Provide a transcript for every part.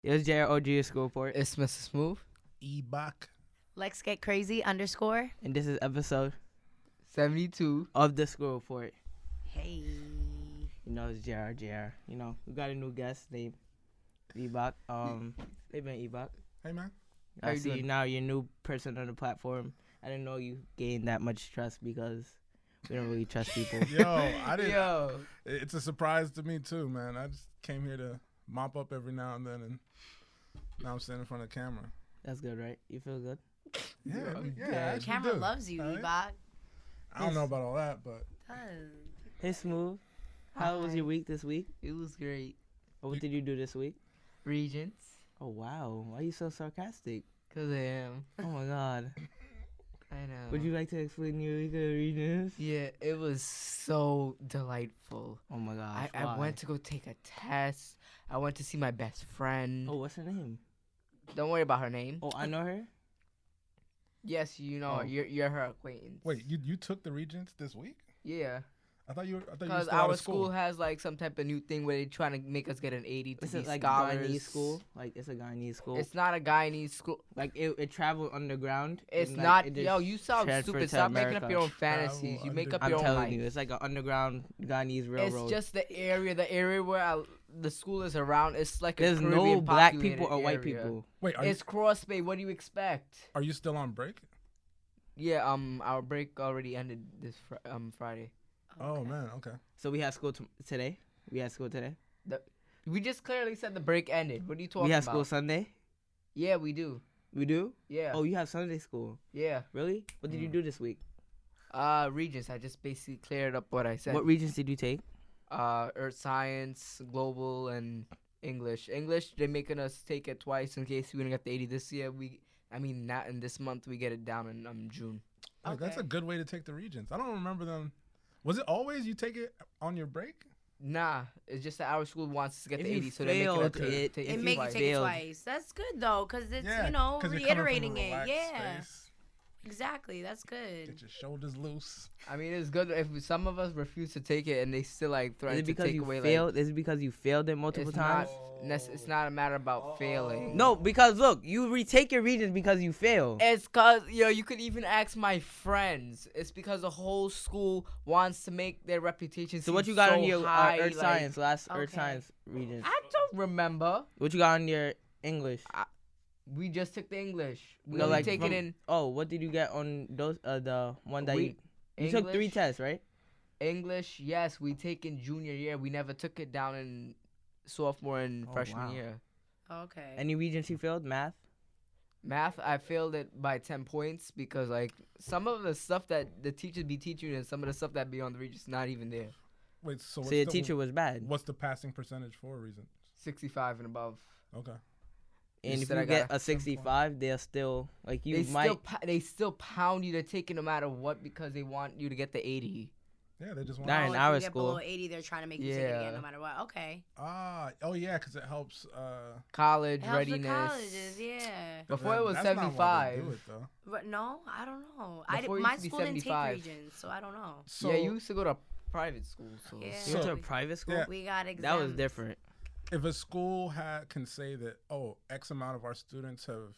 It's JROG School Report. It's Mr. Smoove. Ebokk. Let's get crazy _ And this is episode 72. of the School Report. Hey. You know, it's JR. You know, we got a new guest named Ebokk. Hey, man, Ebokk. Hey, man. How I you see doing? you now. You're a new person on the platform. I didn't know you gained that much trust because we don't really trust people. Yo, I didn't. Yo. It's a surprise to me, too, man. I just came here to mop up every now and then, and now I'm standing in front of the camera. That's good, right? You feel good? Yeah, I'm I dead. actually Camera do. loves you, Alright? Ebokk. I don't know about all that, but Does. Hey, Smoove. How was Hi. your week this week? It was great. Or what did you do this week? Regents. Oh, wow. Why are you so sarcastic? Because I am. Oh, my God. I know. Would you like to explain your week of regions? Yeah, it was so delightful. Oh, my gosh. I went to go take a test. I went to see my best friend. Oh, what's her name? Don't worry about her name. Oh, I know her? Yes, you know her. Oh. You're her acquaintance. wait, you took the Regents this week? Yeah. I thought you were Because still out our of school has like some type of new thing where they trying to make us get an 80 to Is be it like scholars. Guyanese school? Like, it's a Guyanese school? It's not a Guyanese school. Like, it traveled underground? It's and, like, not. it just Yo, you sound transferred stupid. to Stop making up America. your own Travel fantasies. You make up I'm your own telling life. you, it's like an underground Guyanese It's railroad. just the area where the school is around. It's like There's a no Caribbean black populated people or white area. people. Wait, It's Cross Bay. What do you expect? are you still on break? Yeah. Our break already ended this Friday. Oh, Okay. man, okay. So we had school today? We had school today? We just clearly said the break ended. What are you talking We had about? school Sunday? Yeah, we do. We do? Yeah. Oh, you have Sunday school. Yeah. Really? What did you do this week? Regents. I just basically cleared up what I said. What regions did you take? Earth Science, Global, and English. English, they're making us take it twice in case we didn't get the 80 this year. Not in this month. We get it down in June. Wait, that's a Okay. good way to take the Regents. I don't remember them. Was it always you take it on your break? Nah, it's just that our school wants us to get If the you 80, so they're making failed us it, take if It you make you twice. take it failed. twice. That's good though, cause it's Yeah, you know 'cause you're coming from a reiterating it. relaxed Yeah, space. exactly. That's good. Get your shoulders loose. I mean, it's good if some of us refuse to take it and they still like Is threaten it to because take you away failed? Is it because you failed it multiple it's times? it's not a matter about failing. No, because look, you retake your regions because you fail. It's cause you could even ask my friends. It's because the whole school wants to make their reputation. So what seem you got so on your high, Earth like- Science, last Earth Okay. Science region? I don't remember. What you got on your English? We just took the English. We No, only like take from- it in Oh, what did you get on those? The one that you took 3 English? tests, right? English, yes, we take in junior year. We never took it down in sophomore and Oh, freshman wow. year. Okay. Any regions you failed? Math? Math, I failed it by 10 points because like some of the stuff that the teachers be teaching and some of the stuff that be on the region is not even there. Wait, so So your teacher was bad. What's the passing percentage for a reason? 65 and above. Okay. And if said you I get got a 65, they'll still like you They might. they still pound you to take it no matter what because they want you to get the 80. Yeah, they just want. Nah, Oh, in if our you get school. below 80, they're trying to make you take it Yeah. again, no matter what. Okay. Oh yeah, because it helps. College It helps with readiness. colleges, yeah. Before it was that's not why they 75. do it, though. But no, I don't know. Before it My used to be school didn't take 75. regions, so I don't know. So Yeah, you used to go to private school, so Yeah. You went to a So- private school? Yeah. We got exempt. That was different. if a school can say that, oh, X amount of our students have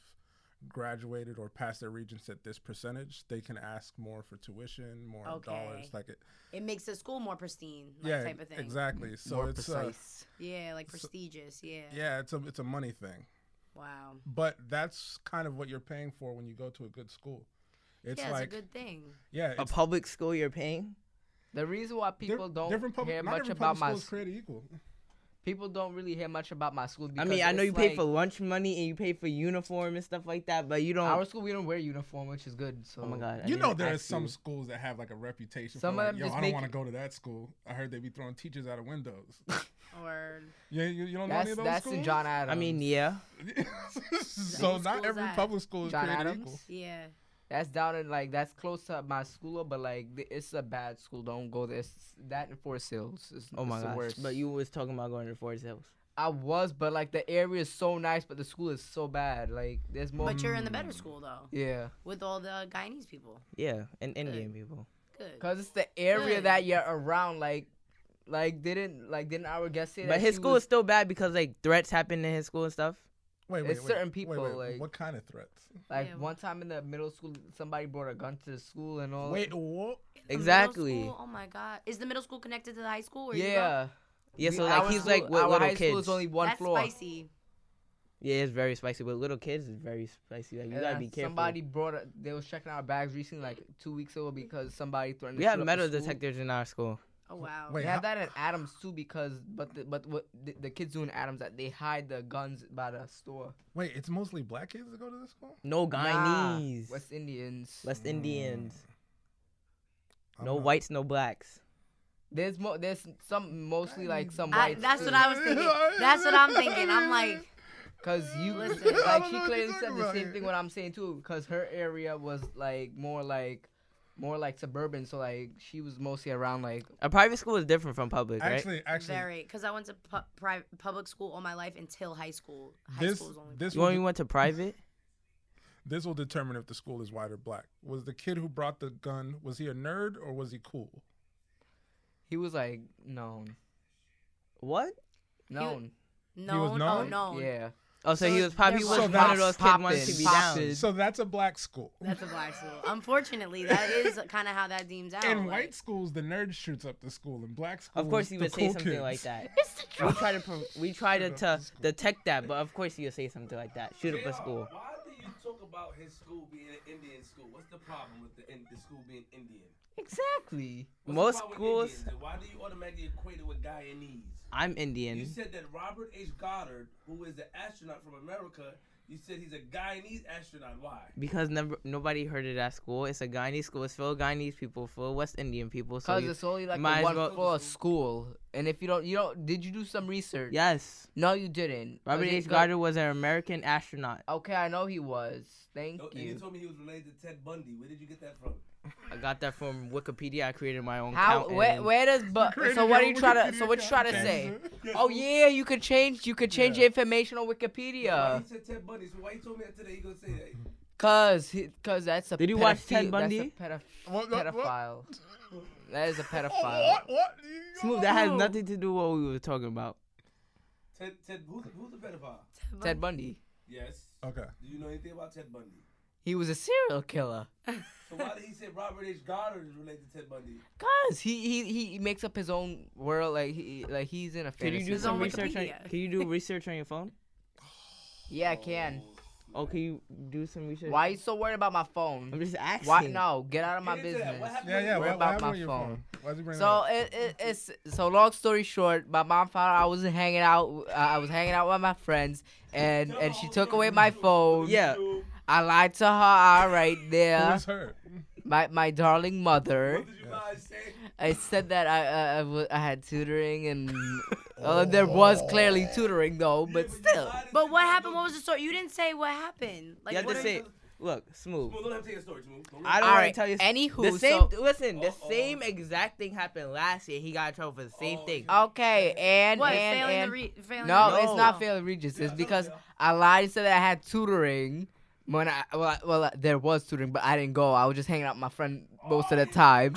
graduated or passed their regents at this percentage, they can ask more for tuition, more Okay. dollars, like it. It makes the school more pristine, like, Yeah, type of thing. exactly. So more it's precise. Yeah, like prestigious. Yeah. yeah, it's a money thing. Wow. But that's kind of what you're paying for when you go to a good school. It's Yeah, like it's a good thing. yeah, A it's public school you're paying? The reason why people don't different hear not much every about public my school is created equal. people don't really hear much about my school. I Because mean, I know it's you pay like- for lunch money and you pay for uniform and stuff like that, but you don't. our school. We don't wear uniform, which is good. So Oh my god! I You know didn't there are ask some you. schools that have like a reputation Some for of like, them yo, just I don't make want to it- go to that school. I heard they be throwing teachers out of windows. Or you don't know any That's of those that's schools? in John Adams. I mean, yeah. So Whose not school is every that? public school is John created Adams? equal. yeah. That's down in that's close to my school, but it's a bad school. Don't go there. It's that in Forest Hills. It's, Oh my it's the gosh! worst. But you was talking about going to Forest Hills. I was, but like the area is so nice, but the school is so bad. Like there's more. But you're in the better school though, Yeah, with all the Guyanese people. Yeah, and Indian people. Good. cause it's the area Good. that you're around. Didn't our guest say that? But his she school was, is still bad because like threats happen in his school and stuff. Wait. It's certain people, like- what kind of threats? Like Yeah. one time in the middle school, somebody brought a gun to the school and all. Wait, what? The middle Exactly. school? Oh my god. Is the middle school connected to the high school? Where you go? Yeah. Yeah, so Our like he's school- like with our little high school kids. is only one That's floor. spicy. Yeah, it's very spicy. With little kids, it's very spicy. Like you And gotta be careful. Somebody they was checking our bags recently, like 2 weeks ago, because somebody threatened. We to have shoot up metal the school. detectors in our school. Oh wow. Wait, They have that in Adams too, because what the kids do in Adams, that they hide the guns by the store. Wait, it's mostly black kids that go to this school? No Nah, Guyanese. West Indians. West Indians. I'm No not- whites, no blacks. There's some mostly like some I, whites. that's too. what I was thinking. That's what I'm thinking. I'm like, Cause you Listen. I like don't she know what clearly you're said talking the about same here. thing what I'm saying too. Cause her area was like more like suburban, so like she was mostly around like. A private school is different from public, right? Actually, very, because I went to public school all my life until high school. High this school's only. this You will, only went to private? this will determine if the school is white or black. Was the kid who brought the gun, was he a nerd or was he cool? He was like known. What? Known. known. Oh known? no. Yeah. Oh, so he was probably So was one that's of those kids poppin', wanted to be poppin'. down. So that's a black school. That's a black school. Unfortunately, that is kind of how that deems out. In like- white schools, the nerd shoots up the school. In black schools, Of course, he the would say cool something kids. like that. We try to detect that, but of course he would say something like that. Shoot up a school. Why do you talk about his school being an Indian school? What's the problem with the school being Indian? Exactly. What's Most the problem with schools- Indians, and why do you automatically equate it with Guyanese? I'm You Indian said that Robert H. Goddard, who is an astronaut from America, you said he's a Guyanese astronaut. Why? because nobody heard it at school. It's a Guyanese school. It's full of Guyanese people, full of West Indian people. So Cause you- it's only like might a as one well- floor school, and if you don't, did you do some research? yes, No, you didn't. Robert 'Cause H. it- Goddard was an American astronaut. Okay, I know he was. Thank And you you. told me he was related to Ted Bundy. Where did you get that from? I got that from Wikipedia. I created my own How? account. Where does Created so what are your you trying to? Wikipedia So what you trying to account, say? Kansas. Oh yeah, you could change. You could change Yeah. your information on Why Wikipedia. he said Ted Bundy? So why you told me that today? He gonna say that? Cause that's a. Did you watch Ted pedophi- Bundy? That's a What? pedophile. That is a Oh, pedophile. what? Smooth. That has nothing to do with what we were talking about. Ted, who's the pedophile? Ted Bundy. Yes. Okay. Do you know anything about Ted Bundy? He was a serial killer. So why did he say Robert H. Goddard is related to Ted Bundy? Cause he makes up his own world. Like he's in a Can you fantasy. do It's some on research? Wikipedia. Can you do research on your phone? Yeah, I can. Oh, can you do some research? Why you so worried about my phone? I'm just asking. Why? No, get out of my Get into that. business. What happened Yeah, yeah. with- Worry What about happened my with your phone. phone? Why'd you bring So that up? it's so long story short, my mom found out I was hanging out. I was hanging out with my friends, and she took away my phone. Yeah. I lied to her. All right, Who there, was her? my darling mother. What did you guys say? I said that I had tutoring, and there was clearly tutoring though, but still. But what happened? What was the story? You didn't say what happened. Like, You have what to are say, look, Smooth. Smooth, don't have to take a story, Smooth. Don't I don't All want right, to tell you. anywho, the same. so- Listen, the same exact thing happened last year. He got in trouble for the same Oh, thing. Okay, and What? and Failing and the failing no, the it's not failing Regis. It's because I lied and said that I had tutoring. When there was tutoring, but I didn't go. I was just hanging out with my friend most of the time.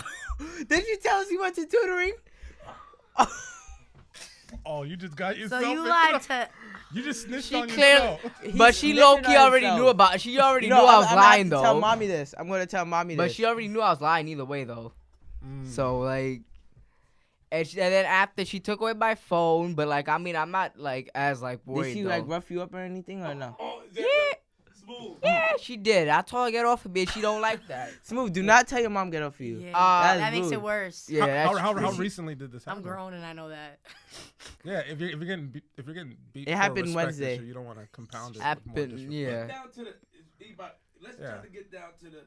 Did you tell us you went to tutoring? Oh, you just got So yourself. you into lied that. to. You just snitched She on clearly, yourself. but she snitching low on key already himself. knew about. She already You knew know, I was I'm lying gonna tell though. mommy this. I'm gonna tell mommy But this. she already knew I was lying either way though. So like, and then after she took away my phone, but like I mean I'm not like as like worried. Did she though. like rough you up or anything or no? Oh, is that Yeah. Smooth. Yeah, she did. I told her to get off of me. She don't like that. Smooth, do not tell your mom get off you. Yeah. That that is makes it rude. worse. Yeah, that's how true. recently did this happen? I'm grown and I know that. Yeah, if you're getting beat, It for a happened respect Wednesday. issue, you don't want to compound it. with more Happened, disrespect. yeah. Get down to the. Ebokk, let's Yeah. try to get down to the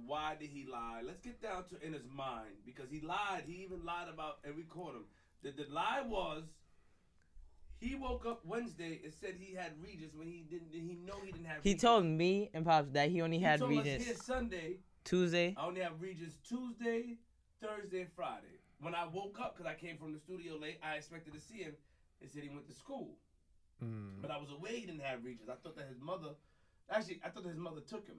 why did he lie? Let's get down to in his mind because he lied. He even lied about and we caught him. The lie was he woke up Wednesday and said he had Regis when he didn't. He know he didn't have. He Regis. told me and Pops that he only He had told us Regis here Sunday. Tuesday. I only have Regis Tuesday, Thursday, and Friday. When I woke up, because I came from the studio late, I expected to see him. They said he went to school. Mm. But I was away, he didn't have Regis. I thought that his mother, actually, I thought that his mother took him.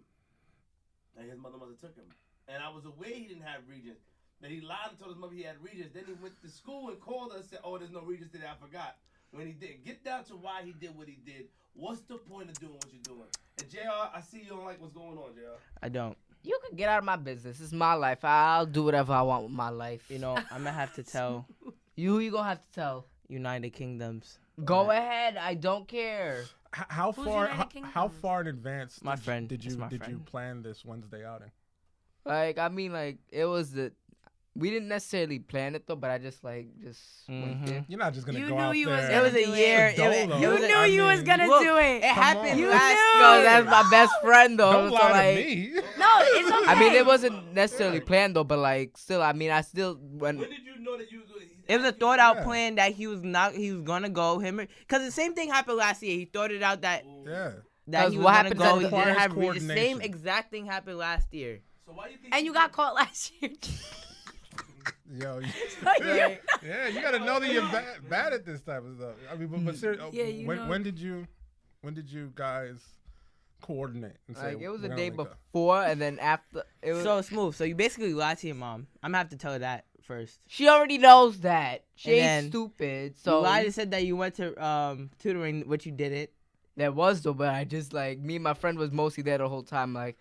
Like his mother took him. And I was away, he didn't have Regis. Then he lied and told his mother he had Regis. Then he went to school and called her and said, oh, there's no Regis today, I forgot. when he did. Get down to why he did what he did. What's the point of doing what you're doing? And JR, I see you don't like what's going on, JR. I don't. You can get out of my business. It's my life. I'll do whatever I want with my life. You know, I'm gonna have to tell you gonna have to tell. United Kingdoms. Go ahead. I don't care. How Who's far? United Kingdoms? How far in advance? My friend. Did It's you my did you friend. plan this Wednesday outing? Like, I mean, like, it was we didn't necessarily plan it though, but I just went there. You're not just gonna You go knew out you there. was It was a do it. year. It Dolo. was, You it You was knew a, you was mean, gonna look, do it. It happened You last. knew. No, that's my best friend though. Don't So, lie like, to me. No, it's okay. I mean, it wasn't necessarily planned though, but like, still, I mean, I still When did you know that you was going? It was a thought out Yeah. plan that he was gonna go because the same thing happened last year. He thought it out that Yeah. that 'Cause he was what gonna happens go. at He the- didn't requires have the same coordination. exact thing happened last year. So why you think? And you got caught last year. Yo. Yeah. Yeah, you gotta know that you're bad at this type of stuff. I mean, but seriously, Yeah, you know. when did you guys coordinate and say like, it was we're the gonna day link up? before, and then after. It was. So Smoove. So you basically lied to your mom. I'm gonna have to tell her that first. She already knows that. She And ain't then stupid. You So lied and said that you went to tutoring, which you didn't. that was though, but I just me and my friend was mostly there the whole time. Like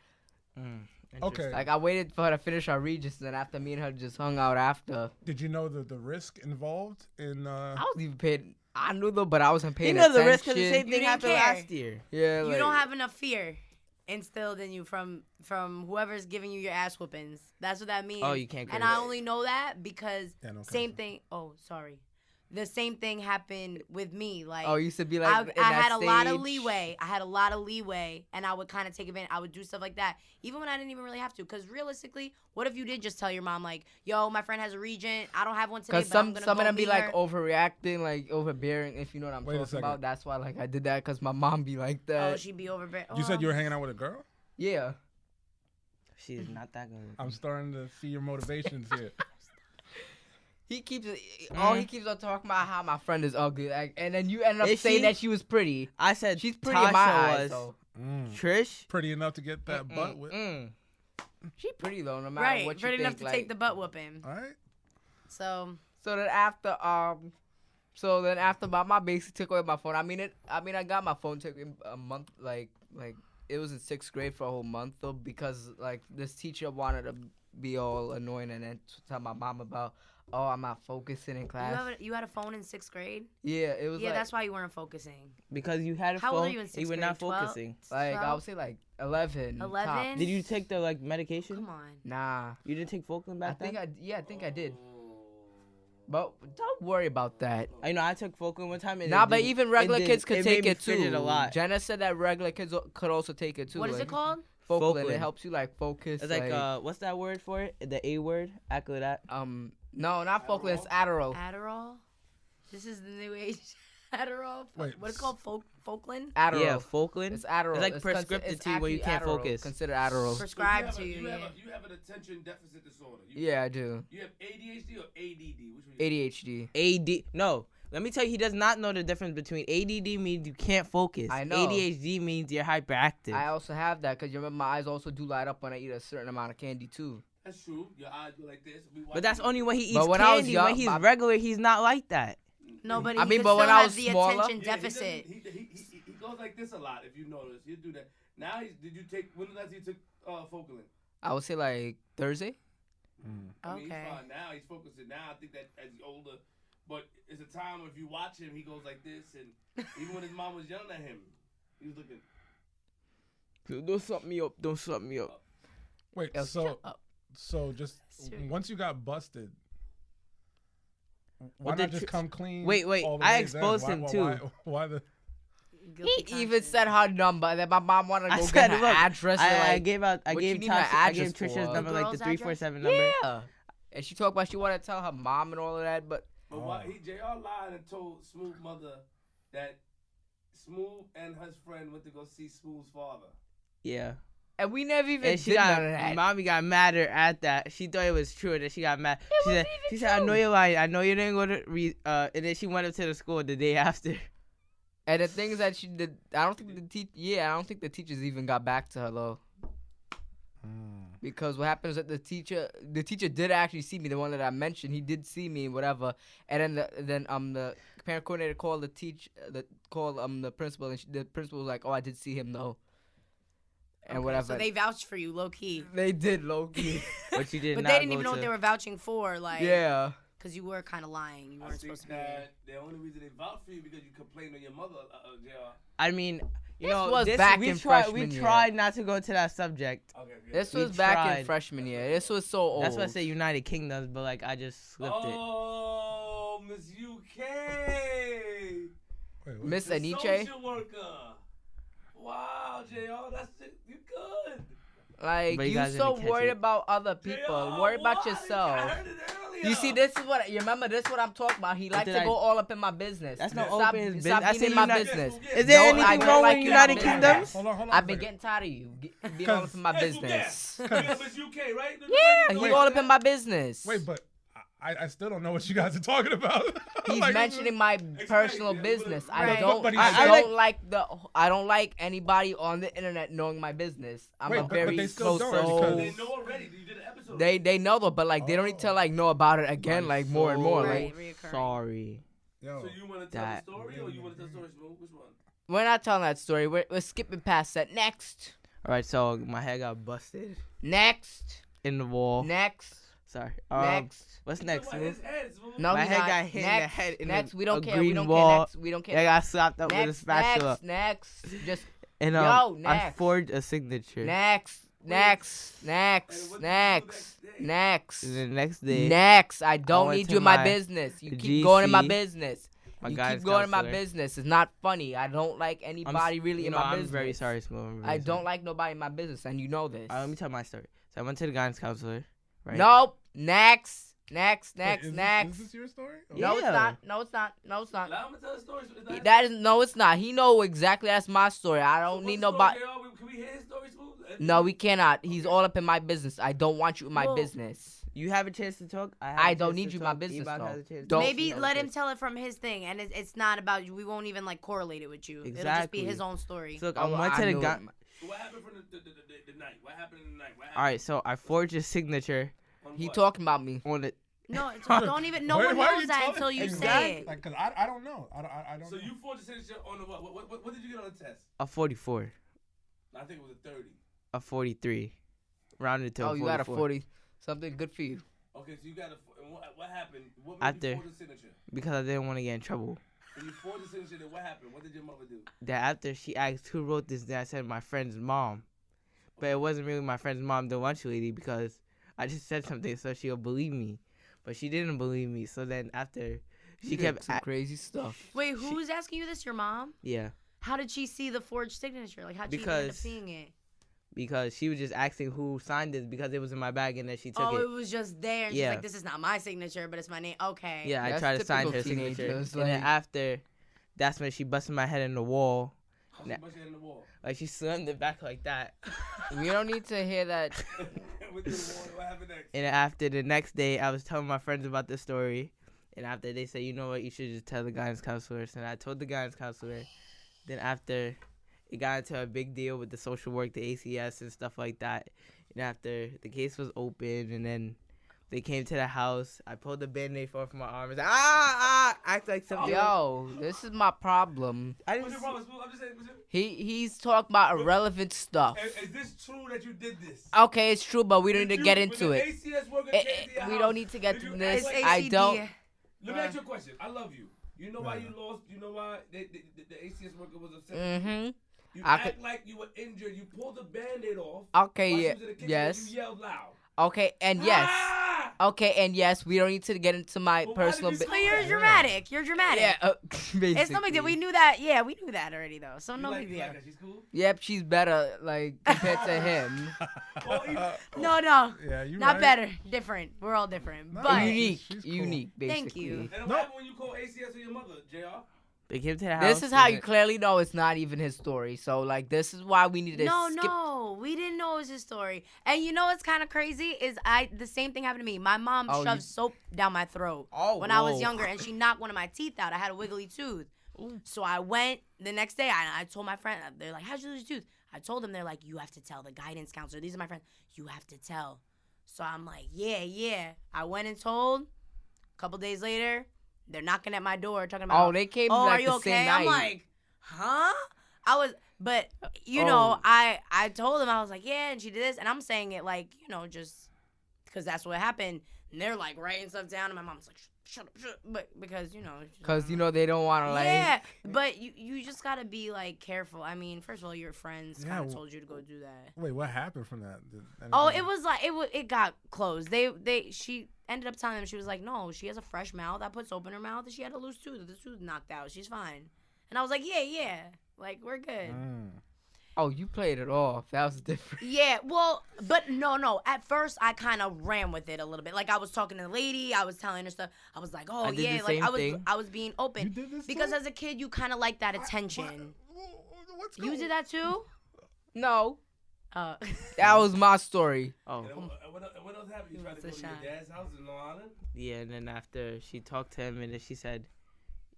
Okay. I waited for her to finish our regents, and then after me and her just hung out after. Did you know the risk involved in? I wasn't even paying. I knew though, but I wasn't You paying know the risk because the attention. same You thing didn't happened care. last year. Yeah, You like, don't have enough fear instilled in you from whoever's giving you your ass whoopings. That's what that means. Oh, you can't. And go I to- only know that because Yeah, no same cussing. thing. Oh, sorry. The same thing happened with me. Like Oh, you used to be like. I in had that a lot of stage. leeway. I had a lot of leeway, and I would kind of take advantage. I would do stuff like that, even when I didn't even really have to. Because realistically, what if you did just tell your mom, like, "Yo, my friend has a regent. I don't have one today, Cause but I'm some gonna of go them be meet like her." overreacting, like overbearing. If you know what I'm Wait a talking second. about, that's why like I did that. Cause my mom be like that. Oh, she'd be overbearing. You said you were hanging out with a girl. Yeah. She is not that good. I'm starting to see your motivations here. He keeps he keeps on talking about how my friend is ugly, like, and then you end up Is saying she? that she was pretty. I said She's pretty Tasha in my eyes, was though. Trish. Pretty enough to get that butt with. She pretty though, no matter right, what you pretty think. enough to like, take the butt whooping. All right. So So then after my basic took away my phone. I mean I got my phone taken a month like it was in 6th grade for a whole month though because like this teacher wanted to be all annoying and then tell my mom about I'm not focusing in class. you had a phone in 6th grade? Yeah, it was Yeah, like that's why you weren't focusing. Because you had a How phone. old are you in 6th You were grade? not 12? focusing. like I 12? would say like 11. 11? tops. Did you take the medication? Come on. Nah. You didn't take Falkland I back think then? I think I did. But don't worry about that. I know I took Falkland one time. And Nah, it but did- even regular did- kids could made take me it fidget too. a lot. Jenna said that regular kids could also take it too. What is like, it called? Falkland. It Falkland. helps you like focus. It's like what's that word for it? The A word. After that. no, not Falkland. It's Adderall. Adderall? This is the new age Adderall? Wait, What is it called? Falkland? Adderall. Yeah, Falkland. It's Adderall. It's like prescriptive it's to you when you actually can't Adderall. focus. Consider Adderall. Prescribed to you, You yeah. have an attention deficit disorder. Yeah, I do. You have ADHD or ADD? Which one? ADHD. AD. No. Let me tell you, he does not know the difference between ADD means you can't focus. I know. ADHD means you're hyperactive. I also have that because you remember my eyes also do light up when I eat a certain amount of candy too. That's true. Your eyes go like this. But that's only when he eats But when candy. I was young, when he's my- regular, he's not like that. No, but I he mean, could but when still I have was the smaller- attention deficit. He goes like this a lot. If you notice, he'll do that. Now, did you take? When last you took Falkland? I would say like Thursday. I mean, he's Okay. fine now. He's focusing now. I think that as he's older, but it's a time if you watch him, he goes like this, and even when his mom was yelling at him, he was looking. Don't suck me up. Don't suck me up. Wait, Yo, so shut up. just Serious. once you got busted, why Well, the not just tr- come clean? Wait, all the I way then? exposed him, too. Why the? Guilty He even conscience. said her number, and then my mom wanted to I go said, get her look, address. I like, gave out. I what you gave need her Tasha, I gave address Trisha's for? number, The like girl's the 347 address? number. yeah. And she talked about she wanted to tell her mom and all of that, but But why JR lied and told Smoove mother that Smoove and his friend went to go see Smoove's father. Yeah. and we never even And she did got, none of that. mommy got mad at that. She thought it was true, and then she got mad. She said, I know you're lying. I know you didn't go to and then she went up to the school the day after. And the things that she did, I don't think the teachers even got back to her though. Because what happens is that the teacher did actually see me, the one that I mentioned. He did see me, whatever. And then the parent coordinator called the principal, and the principal was like, "Oh, I did see him though." And Okay, whatever. So they vouched for you, low key. They did low key. But you did But not they didn't go even know what to- they were vouching for, like. Yeah. Because you were kind of lying. You I weren't think supposed to be there. that the only reason they vouched for you because you complained on your mother, JR. I mean, you This know, was back we in tried. freshman We year. tried not to go to that subject. Okay, good. This We was back in tried. freshman year. This was so old. That's why I say United Kingdoms, but like I just slipped it. Oh, Miss UK. Wait, what? Miss The Aniche. social worker. Wow, JR, that's it. You good. Like, But you you guys so didn't catch worried it. about other people. JR, Worry about what? I yourself. heard it earlier. You see, this is what you remember. This is what I'm talking about. He likes did to I- go all up in my business. That's not Stop, open his stop business. I being said in my United- business. Is there No, I anything don't wrong like with your United business. Kingdoms? Hold on. I've been getting tired of you being all up in my Yes, business. yes. Miss UK, right? Yeah, he Wait. all up in my business. Wait, but I still don't know what you guys are talking about. He's Like, mentioning my personal yeah, business. but- I Right. don't. But I he's- don't like anybody on the internet knowing my business. I'm Wait, a but very they still close don't, soul. because- They know already. You did an episode. They know though, but like they don't need to like know about it again, like more and more. Right, Like reoccurring. Sorry. Yo, So you want to tell That- the story or you want to tell the story, Smoove? Which one? we're not telling that story. We're skipping past that. Next, All right, so my head got busted next, in the wall. next, Sorry. next. What's next, Talk about his Smoove? head, Smoove. No, My he's head not. got hit in the next, head in next. a- We don't a care. We green don't wall. care. Next. We don't care. I got slapped up with a next, spatula. next. Just And Yo, I next. forged a signature. next, next, And next, what did you do next, next day? next. And the next day, Next, I don't went need to you in my my business. You keep going in my GC, business. my You guidance keep going in my counselor. business. It's not funny. I don't like I'm anybody really you in know, my I'm business. very sorry, Smoove. I'm very I sorry. don't like nobody in my business, and you know this. Let me tell my story. So I went to the guidance counselor, right? Nope. Next, next, wait, next, is next. this your story? No, it's Yeah. not. No, it's not. No, it's not. Allow him to tell the story. So it's not- That is no, it's not. He know exactly that's my story. I So don't what's need the story, nobody. JR? Can we hear his story, Smoove? No, we cannot. He's all up in my business. I don't want you in my Well, business. You have a chance to talk. have I a don't chance need to you in my talk. business, Ebokk though. has a chance to Don't- talk. Maybe She has a let him chance. tell it from his thing, and it's not about you. We won't even like correlate it with you. It'll just Exactly. be his own story. So look, I Oh, went to I the knew guy. it. So what happened from the night? What happened in the night? What happened? All right, so I forged a signature On He what? talking about me. on it. No, don't even. No one Why are knows you that telling- until you Exactly. say it. Like, cause I don't know. I don't. So know. you forged a signature on the what? What did you get on the test? A 44, I think it was a 30. a 43, rounded to Oh, a you 44. got a 40. Something good for you. Okay, so you got a. And what happened? What made After. you forge a signature? Because I didn't want to get in trouble. When you forged a signature, then what happened? What did your mother do? That after she asked who wrote this, then I said my friend's mom. But it wasn't really my friend's mom, the lunch lady, because I just said something so she'll believe me. But she didn't believe me. So then after, she You did kept, some crazy stuff. Wait, who's asking you this? Your mom? yeah, How did she see the forged signature? Like, how did she even end up Because- seeing it? because she was just asking who signed this because it was in my bag and then she took Oh, it. it was just there. And she's Yeah. like, this is not my signature, but it's my name. Okay. Yeah, I That's tried to sign typical her signature. teenagers, And then like- after, that's when she busted my head in the wall. How she busted in the wall? Like she slammed it back like that. We don't need to hear that. With the wall, what happened next? And after the next day, I was telling my friends about this story. And after they said, you know what, you should just tell the guidance counselors. And I told the guidance counselor. Then after, it got into a big deal with the social work, the ACS and stuff like that. And after, the case was open. And then they came to the house. I pulled the Band-Aid off my arm. I was like, act like something. Yo, this is my problem. I What's didn't your problem, Smoove? I'm just saying. What's your- He's talking about irrelevant stuff. Is this true that you did this? Okay, it's true, but we don't Did need to you- get when into the it. ACS worker Eh, came to your we house, don't need to get did to you this. act It's like- I don't. Let me ask you a question. I love you. You know why you lost? You know why the ACS worker was upset? Mm-hmm. You I act like you were injured. You pulled the Band-Aid off. Okay, while she yeah, was in the kitchen yes. And you yelled loud. Okay, and yes. Ah! Okay, and yes, we don't need to get into my But why did personal. you Bi- say But you're Yeah. dramatic. You're dramatic. yeah, basically. It's no big deal. We knew that. Yeah, we knew that already, though. So You no like, big you deal. like her? She's cool. Yep, she's better, like compared to him. Oh, even- No. Yeah, you Not right. better. Different. We're all different. No, But Unique, she's cool. unique, basically. Thank you. And what happened when you called ACS or your mother, JR? They came to the house. This is how and you clearly know it's not even his story. So like, this is why we need to skip. No, we didn't know it was his story. And you know what's kind of crazy is the same thing happened to me. My mom Oh, shoved you- soap down my throat Oh, when I was whoa. younger, and she knocked one of my teeth out. I had a wiggly tooth. So I went the next day. I told my friend, they're like, "How'd you lose your tooth?" I told them, they're like, you have to tell the guidance counselor. These are my friends. You have to tell. So I'm like, yeah. I went and told. A couple days later, they're knocking at my door talking about, Oh, they came are like you the okay? same night. I'm like, huh? But you Oh. know, I told them, I was like, yeah, and she did this, and I'm saying it like, just because that's what happened. And they're like writing stuff down, and my mom's like, shut up. But because Because they don't want to yeah, but you just gotta be like careful. I mean, first of all, your friends Yeah, kind of told you to go do that. Wait, what happened from that? Oh, it was like it got closed. She ended up telling them, she was like, no, she has a fresh mouth. I put soap in her mouth, and she had a loose tooth. The tooth knocked out. She's fine. And I was like, yeah, like we're good. Oh, you played it off. That was different. Yeah, well, but no. At first, I kind of ran with it a little bit. Like I was talking to the lady, I was telling her stuff. I was like, oh I did yeah, the like same thing. I was being open. You did this because too? as a kid, you kind of like that attention. What's You did that too? No, Uh, that was my story. Oh, And what else happened? You tried to go to your dad's house in Long Island? yeah. And then after she talked to him, and then she said,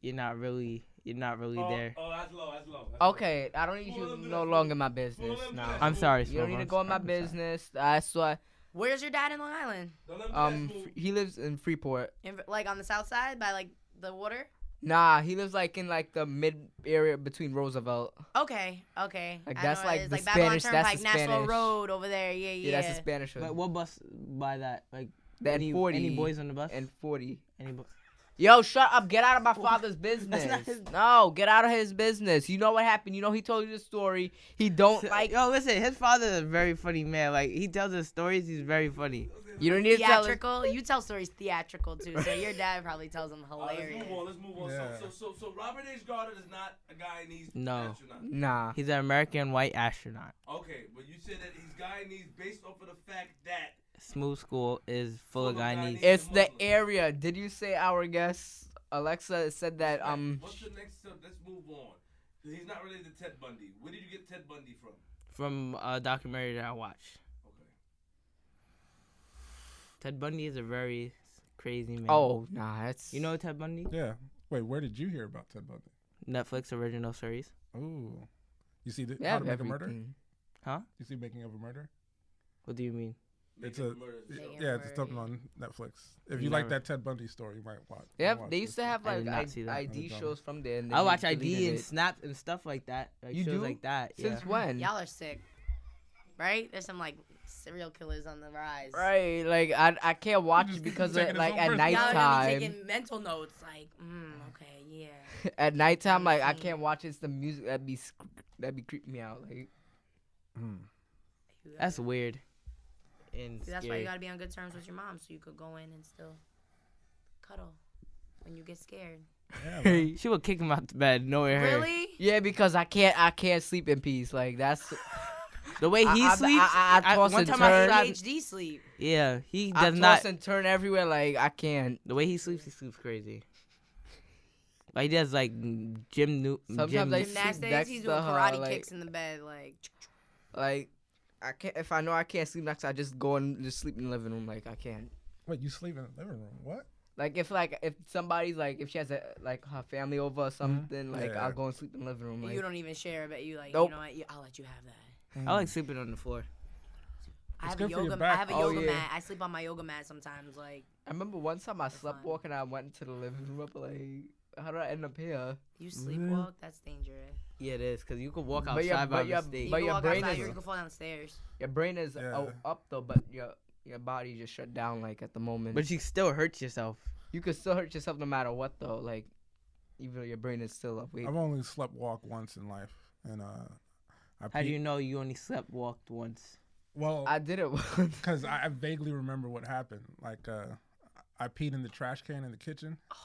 "You're not really there." Oh, that's low. That's low. Okay, I don't need you no longer in my business. No, I'm sorry, you don't need to go in my I'm sorry. business. That's why. where's your dad in Long Island? He lives in Freeport. Like on the south side by like the water? Nah, he lives like in like the mid area between Roosevelt. Okay. Like, I that's know like it is. the like Babylon Spanish- that's Turnpike, the Nassau Spanish. Road over there. Yeah. Yeah, that's the Spanish one. Like what bus by that? Like The any N40 any boys on the bus? and 40. Any boys? Yo, shut up. Get out of my father's business. not his- No, get out of his business. You know what happened. You know he told you the story. He don't like. Yo, listen, his father is a very funny man. Like he tells us stories. He's very funny. You don't need to tell him. Theatrical. You tell stories theatrical too. So your dad probably tells them hilarious. Let's move on. Yeah. So Robert H. Goddard is not a Guyanese No. astronaut. Nah. He's an American white astronaut. Okay, but you said that he's Guyanese based off of the fact that Smoove School is full of Full of Guyanese. Guyanese. It's the Muslim. area. Did you say our guest Alexa said that What's the next step? Let's move on. He's not related to Ted Bundy. Where did you get Ted Bundy from? From a documentary that I watched. Okay. Ted Bundy is a very crazy man. Oh, nah, that's You know Ted Bundy? Yeah. Wait, where did you hear about Ted Bundy? Netflix original series. Ooh. You see they How have to Make a Murder? everything. You see Making of a Murder? What do you mean? It's Making a murders. Making yeah, a it's Murder, something yeah. on Netflix. If you like Never. that Ted Bundy story, you might watch. Yeah, watch they this used to one. have I like did not see that. ID No shows from there. And I then watch they ID deleted and it. Snap and stuff like that. Like You shows do? like that. Yeah. Since when? Y'all are sick, right? There's some like serial killers on the rise. Right, like I can't watch just it because taking of, his like own at personal- Y'all are gonna be nighttime. taking mental notes. Like, okay, yeah. At nighttime, like I Understand. can't watch it. It's the music that'd be creeping me out. Like That's weird. And See, that's why scary. you gotta be on good terms with your mom, so you could go in and still cuddle when you get scared. Yeah, man. She would kick him out the bed. Nowhere. Really? yeah, because I can't sleep in peace. Like that's The way he I- sleeps. I toss one and time I turn. slept- ADHD sleep. Yeah, he I does toss not. and turn everywhere. Like I can't. The way he sleeps crazy. Like he does like gym new. Sometimes I- Gymnastics. He's doing Dexter, karate like- kicks in the bed. Like I can't. If I know I can't sleep next, I just go and just sleep in the living room. Like I can't. Wait, you sleep in the living room? What? Like if somebody's like if she has like her family over or something, like Yeah. I'll go and sleep in the living room. Like, You don't even share, but you like, Nope. you know what? I'll let you have that. I like sleeping on the floor. I It's have a good for your yoga. back. I have a Oh, yoga yeah. mat. I sleep on my yoga mat sometimes. Like I remember one time I slept fun. walking. I went into the living room. I'm like, how did I end up here? you sleepwalk. That's dangerous. Yeah, it is because you could walk But your- outside by but your- mistake. You But can your walk brain outside is- or you can fall downstairs. Your brain is Yeah. up though, but your body just shut down like at the moment. But you still hurt yourself. you could still hurt yourself no matter what though. Like even though your brain is still awake. I've only slept walk once in life, and How do you know you only slept walked once? Well, I did it once. because I vaguely remember what happened. Like, I peed in the trash can in the kitchen. Oh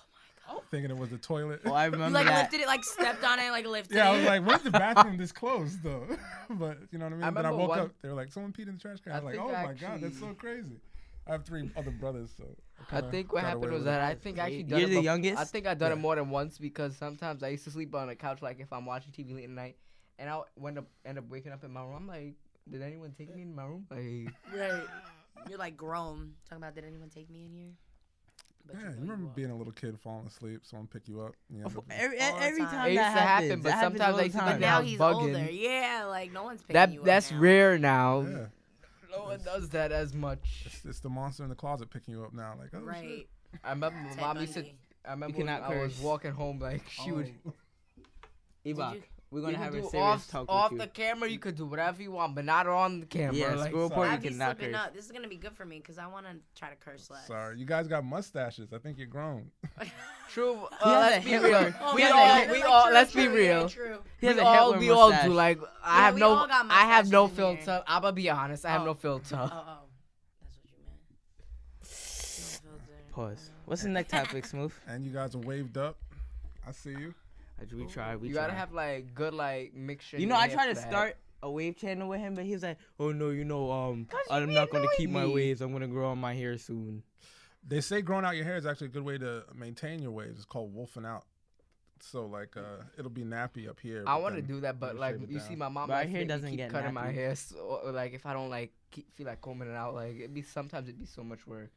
my god. Thinking it was the toilet. Oh, I You remember like that. lifted it, like stepped on it, like lifted Yeah, I it. was like, when's the bathroom this close though? But you know what I mean? I Then I remember woke one- up, they were like, someone peed in the trash can. I I was like, think oh I my god, that's so actually- crazy. I have 3 other brothers, so I kinda think what got happened away was with it. that I think I actually done You're it the bef- youngest? I think I've done it Yeah. more than once because sometimes I used to sleep on the couch like if I'm watching TV late at night, and I end up waking up in my room. I'm like, did anyone take me in my room? Like, Right. You're like grown. Talking about, did anyone take me in here? But Yeah, you know you remember are. being a little kid falling asleep, someone pick you up. You end up- Every All the every time. time It used that to happen, happens, but that happens sometimes all I the used to time. think Now was he's bugging. older. Yeah, like no one's picking you up That's now. rare now. yeah, No one does that as much. it's the monster in the closet picking you up now. Like, oh, Right. shit. I remember my Ted mom used to. Bundy. I remember You when cannot I was curse. walking home, like she would. Oh. Ebokk, you- we're You gonna can have do a serious talk off with the you. camera. You could do whatever you want, but not on the camera. Yeah, like, screw report. You I'd be cannot slipping curse. up. This is gonna be good for me because I want to try to curse less. Sorry, you guys got mustaches. I think you're grown. true. He has Let's a be Hitler. real. Oh, We He has a all, Hitler. we Like, all. true, Let's be true, real. Yeah, true. He has we a all, Hitler we all mustache. do. Like I Yeah, have we no, all got I have no mustaches in here. filter. I'm gonna be honest. I have Oh. no filter. Oh, that's what you meant. No filter. Pause. What's the next topic, Smoove? And you guys are waved up. I see you. We tried. We You tried. gotta have like good like mixture. You know, I tried to start a wave channel with him, but he was like, "Oh no, I'm not gonna keep my me. waves. I'm gonna grow on my hair soon." They say growing out your hair is actually a good way to maintain your waves. It's called wolfing out. So like it'll be nappy up here. I but want to then do that, but you like shave it you down. see, my mom But our likes to hair make me doesn't keep get cutting my nappy. hair. So, like if I don't like feel like combing it out, like sometimes it'd be so much work.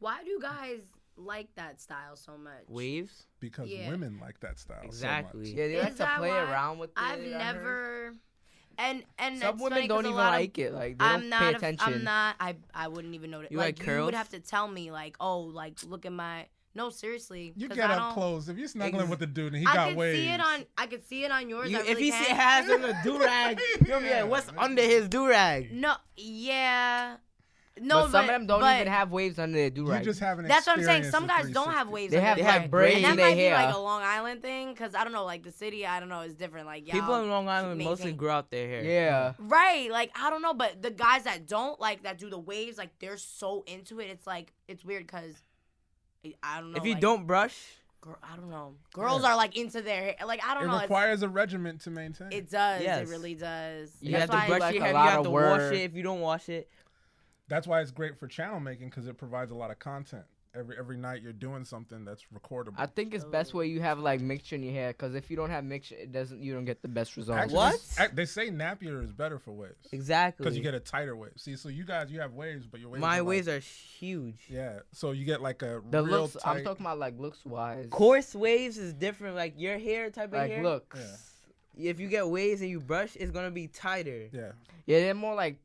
Why do guys like that style so much? Waves? because Yeah. women like that style. Exactly. So much. Yeah, they Is like to that play why? around with it. I've I heard. never. And Some it's women funny 'cause don't a even lot of- like it. Like they I'm don't not. pay attention. I'm not. I wouldn't even notice. You like like you would curls? have to tell me like, oh, like look at my. No, seriously. You 'cause get I up don't- close. If you're snuggling Ex- with the dude and he I got could waves. see it on. I could see it on yours. I If really he see can. has on a do rag, you'll be Yeah, like, "What's man. under his do rag?" No. Yeah. No, but some of them don't but even have waves under their do You rag. just haven't. That's what I'm saying. experienced Some the guys don't have 360. waves. They on have their like hair. braids And in that their might be hair. like a Long Island thing, cause I don't know, like the city, I don't know, is different. Like y'all, People in Long Island maintain- mostly grow out their hair. Yeah. right? Like I don't know, but the guys that don't like that do the waves, like they're so into it. It's like it's weird, cause I don't know. If you like, don't brush, I don't know. Girls Yeah. are like into their hair. Like I don't It know. requires a regiment to maintain. It does. Yes. It really does. you That's have to why- brush like your a hair. You lot have of to work. wash it. If you don't wash it, That's why it's great for channel making because it provides a lot of content. Every night you're doing something that's recordable. I think it's best where you have like mixture in your hair, because if you don't have mixture, you don't get the best results. Actually, What? They say nappier is better for waves exactly. because you get a tighter wave. See, so you guys, you have waves, but your waves. My are waves like, are huge. Yeah, so you get like a The real looks, tight. I'm talking about like looks wise. Coarse waves is different. Like your hair type of Like hair. looks. Yeah. If you get waves and you brush, it's gonna be tighter. Yeah, Yeah, they're more like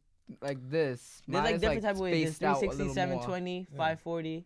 this. There's Mine like is, different type of waves. spaced There's out a 360, little more. 720, Yeah. 540.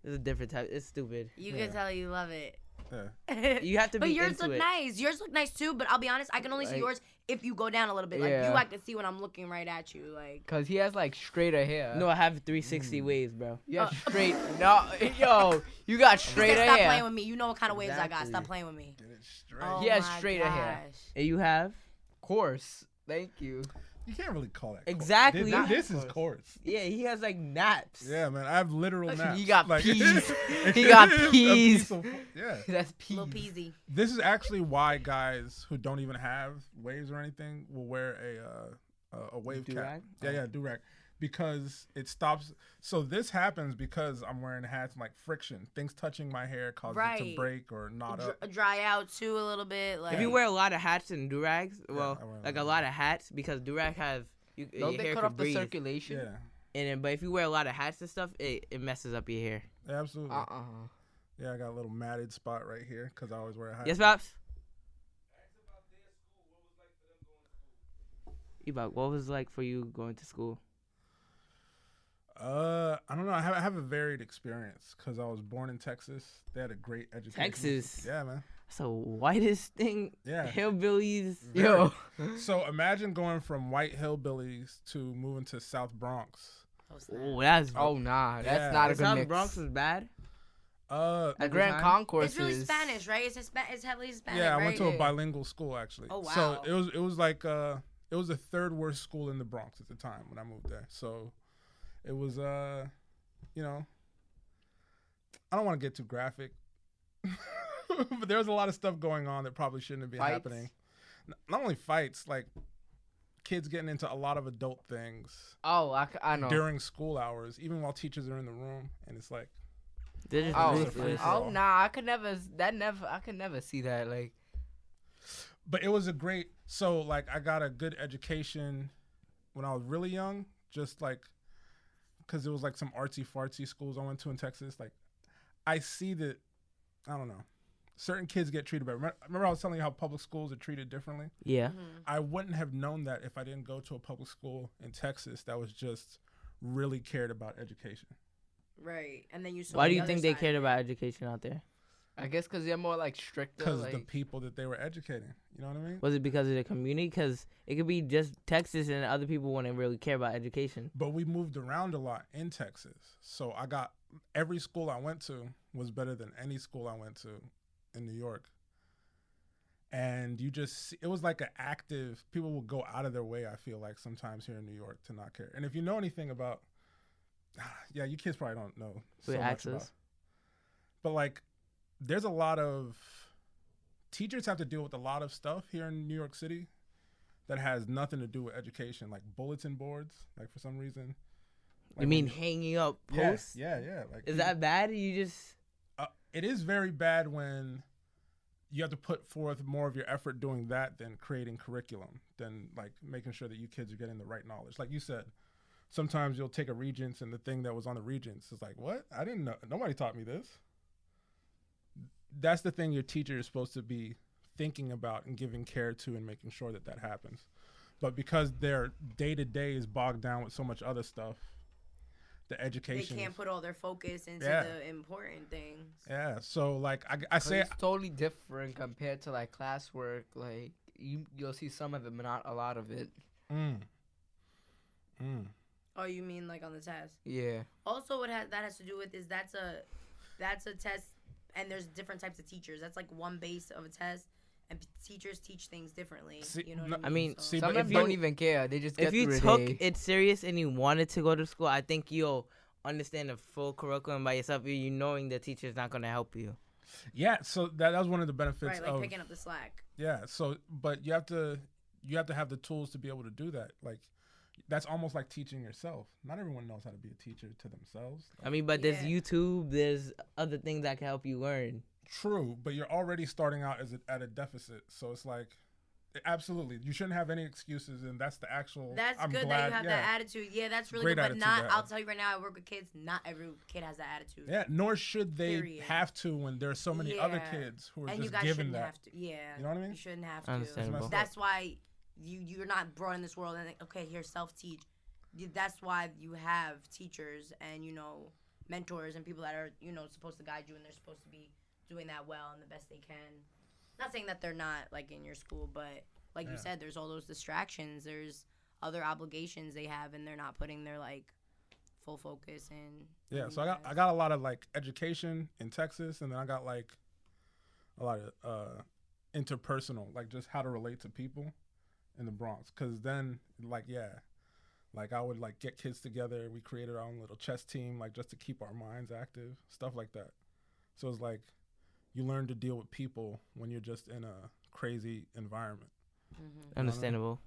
There's a different type. It's stupid. You Yeah. can tell you love it. yeah. You have to But be yours into look it. nice. Yours look nice too. But I'll be honest, I can only see Like- yours if you go down a little bit. Like Yeah. you, I can see when I'm looking right at you. Like Cause he has like straighter hair. No, I have 360 waves, bro. you have straight. No, yo, you got he said, straighter stop hair. playing with me. You know what kind of waves I got. Stop Exactly. playing with me. Get it straight. Oh He has my straighter hair. gosh. And you have Of course. Thank you. You can't really call that coarse. Exactly. This is coarse. yeah. He has like naps. Yeah, man. I have literal naps. He got Like, peas. it He got is a peas. piece of- yeah. That's peas. Little peasy. This is actually why guys who don't even have waves or anything will wear a wave cap. Do-rag? Yeah, do-rag. Because it stops. So this happens because I'm wearing hats and like friction. Things touching my hair causes it to Right. break or knot up. Dry out too a little bit. Like If you wear a lot of hats and do-rags, well, I wear like a a lot of hats, because do-rag have your Don't they hair cut can off the breathe. circulation? Yeah, And then, but if you wear a lot of hats and stuff, it messes up your hair. absolutely. Uh-uh. Yeah, I got a little matted spot right here because I always wear a hat. Yes, Pops? Ebokk, what was it like for you going to school? I don't know. I have a varied experience because I was born in Texas. They had a great education. Texas? Yeah, man. That's the whitest thing. Yeah. Hillbillies. Yo. So imagine going from white hillbillies to moving to South Bronx. Oh, that's. Oh nah, that's Yeah. not a the good South mix. Bronx is bad. Uh, The At the Grand time? Concourse it's really is Spanish, right? It's heavily Hispanic. yeah, I right? went to a Yeah. bilingual school actually. Oh, wow. So it was like it was the third worst school in the Bronx at the time when I moved there. So it was you know, I don't want to get too graphic, but there was a lot of stuff going on that probably shouldn't have been Fights? happening. Not only fights, like kids getting into a lot of adult things Oh, I know. during school hours, even while teachers are in the room, and it's like, They're just Oh, ruthless. oh. nah, I could never see that. Like, but it was a great. So like I got a good education when I was really young, just like because it was like some artsy fartsy schools I went to in Texas. Like, I see that, I don't know, certain kids get treated better. Remember I was telling you how public schools are treated differently? Yeah. I wouldn't have known that if I didn't go to a public school in Texas that was just really cared about education. Right. And then you saw Why do the you other think they side cared of it. about education out there? I guess because they're more like stricter. Because Like, the people that they were educating. You know what I mean? Was it because of the community? Because it could be just Texas and other people wouldn't really care about education. But we moved around a lot in Texas. So I got, every school I went to was better than any school I went to in New York. And you just, it was like an active, people will go out of their way, I feel like, sometimes here in New York to not care. And if you know anything about, yeah, you kids probably don't know so With much access. about. But like, there's a lot of, teachers have to deal with a lot of stuff here in New York City that has nothing to do with education, like bulletin boards, like for some reason. You mean hanging up posts? Yeah. Like, Is that bad? You just... it is very bad when you have to put forth more of your effort doing that than creating curriculum, than like making sure that you kids are getting the right knowledge. Like you said, sometimes you'll take a Regents and the thing that was on the Regents is like, what? I didn't know. Nobody taught me this. That's the thing your teacher is supposed to be thinking about and giving care to and making sure that that happens. But because their day-to-day is bogged down with so much other stuff, the education, They can't put all their focus into Yeah. the important things. yeah. So like I 'cause say, it's totally different compared to like classwork. Like you'll see some of it, but not a lot of it. Oh, you mean like on the test? Yeah. Also, what that has to do with is that's a test, and there's different types of teachers. That's like one base of a test, and teachers teach things differently. See, You know no, what I I mean? mean, So- see, Some but of if them don't you- even care. They just get if you through took the day. it serious and you wanted to go to school, I think you'll understand the full curriculum by yourself. You knowing the teacher's not going to help you. yeah. So that was one of the benefits right, like of picking up the slack. yeah. So, but you have to have the tools to be able to do that. Like, that's almost like teaching yourself. Not everyone knows how to be a teacher to themselves. I mean, but there's Yeah. YouTube. There's other things that can help you learn. True, but you're already starting out at a deficit. So it's like, absolutely, you shouldn't have any excuses, and that's the actual. That's I'm good glad, that you have yeah. that attitude. Yeah, that's really Great good. But attitude not, to have. I'll tell you right now, I work with kids. Not every kid has that attitude. Yeah, nor should they Period. have to when there's so many other Yeah. kids who are And you just guys given shouldn't that. have to. Yeah. You know what I mean? You shouldn't have to. Understandable. That's why you're not brought in this world and like, okay, here, self-teach. That's why you have teachers and, mentors and people that are, supposed to guide you, and they're supposed to be doing that well and the best they can. Not saying that they're not, like, in your school, but like you said, there's all those distractions. There's other obligations they have, and they're not putting their, like, full focus in. Yeah, so I got a lot of like education in Texas, and then I got like a lot of interpersonal, like just how to relate to people in the Bronx. Cause then like I would like get kids together. We created our own little chess team, like just to keep our minds active, stuff like that. So it's like you learn to deal with people when you're just in a crazy environment. Understandable.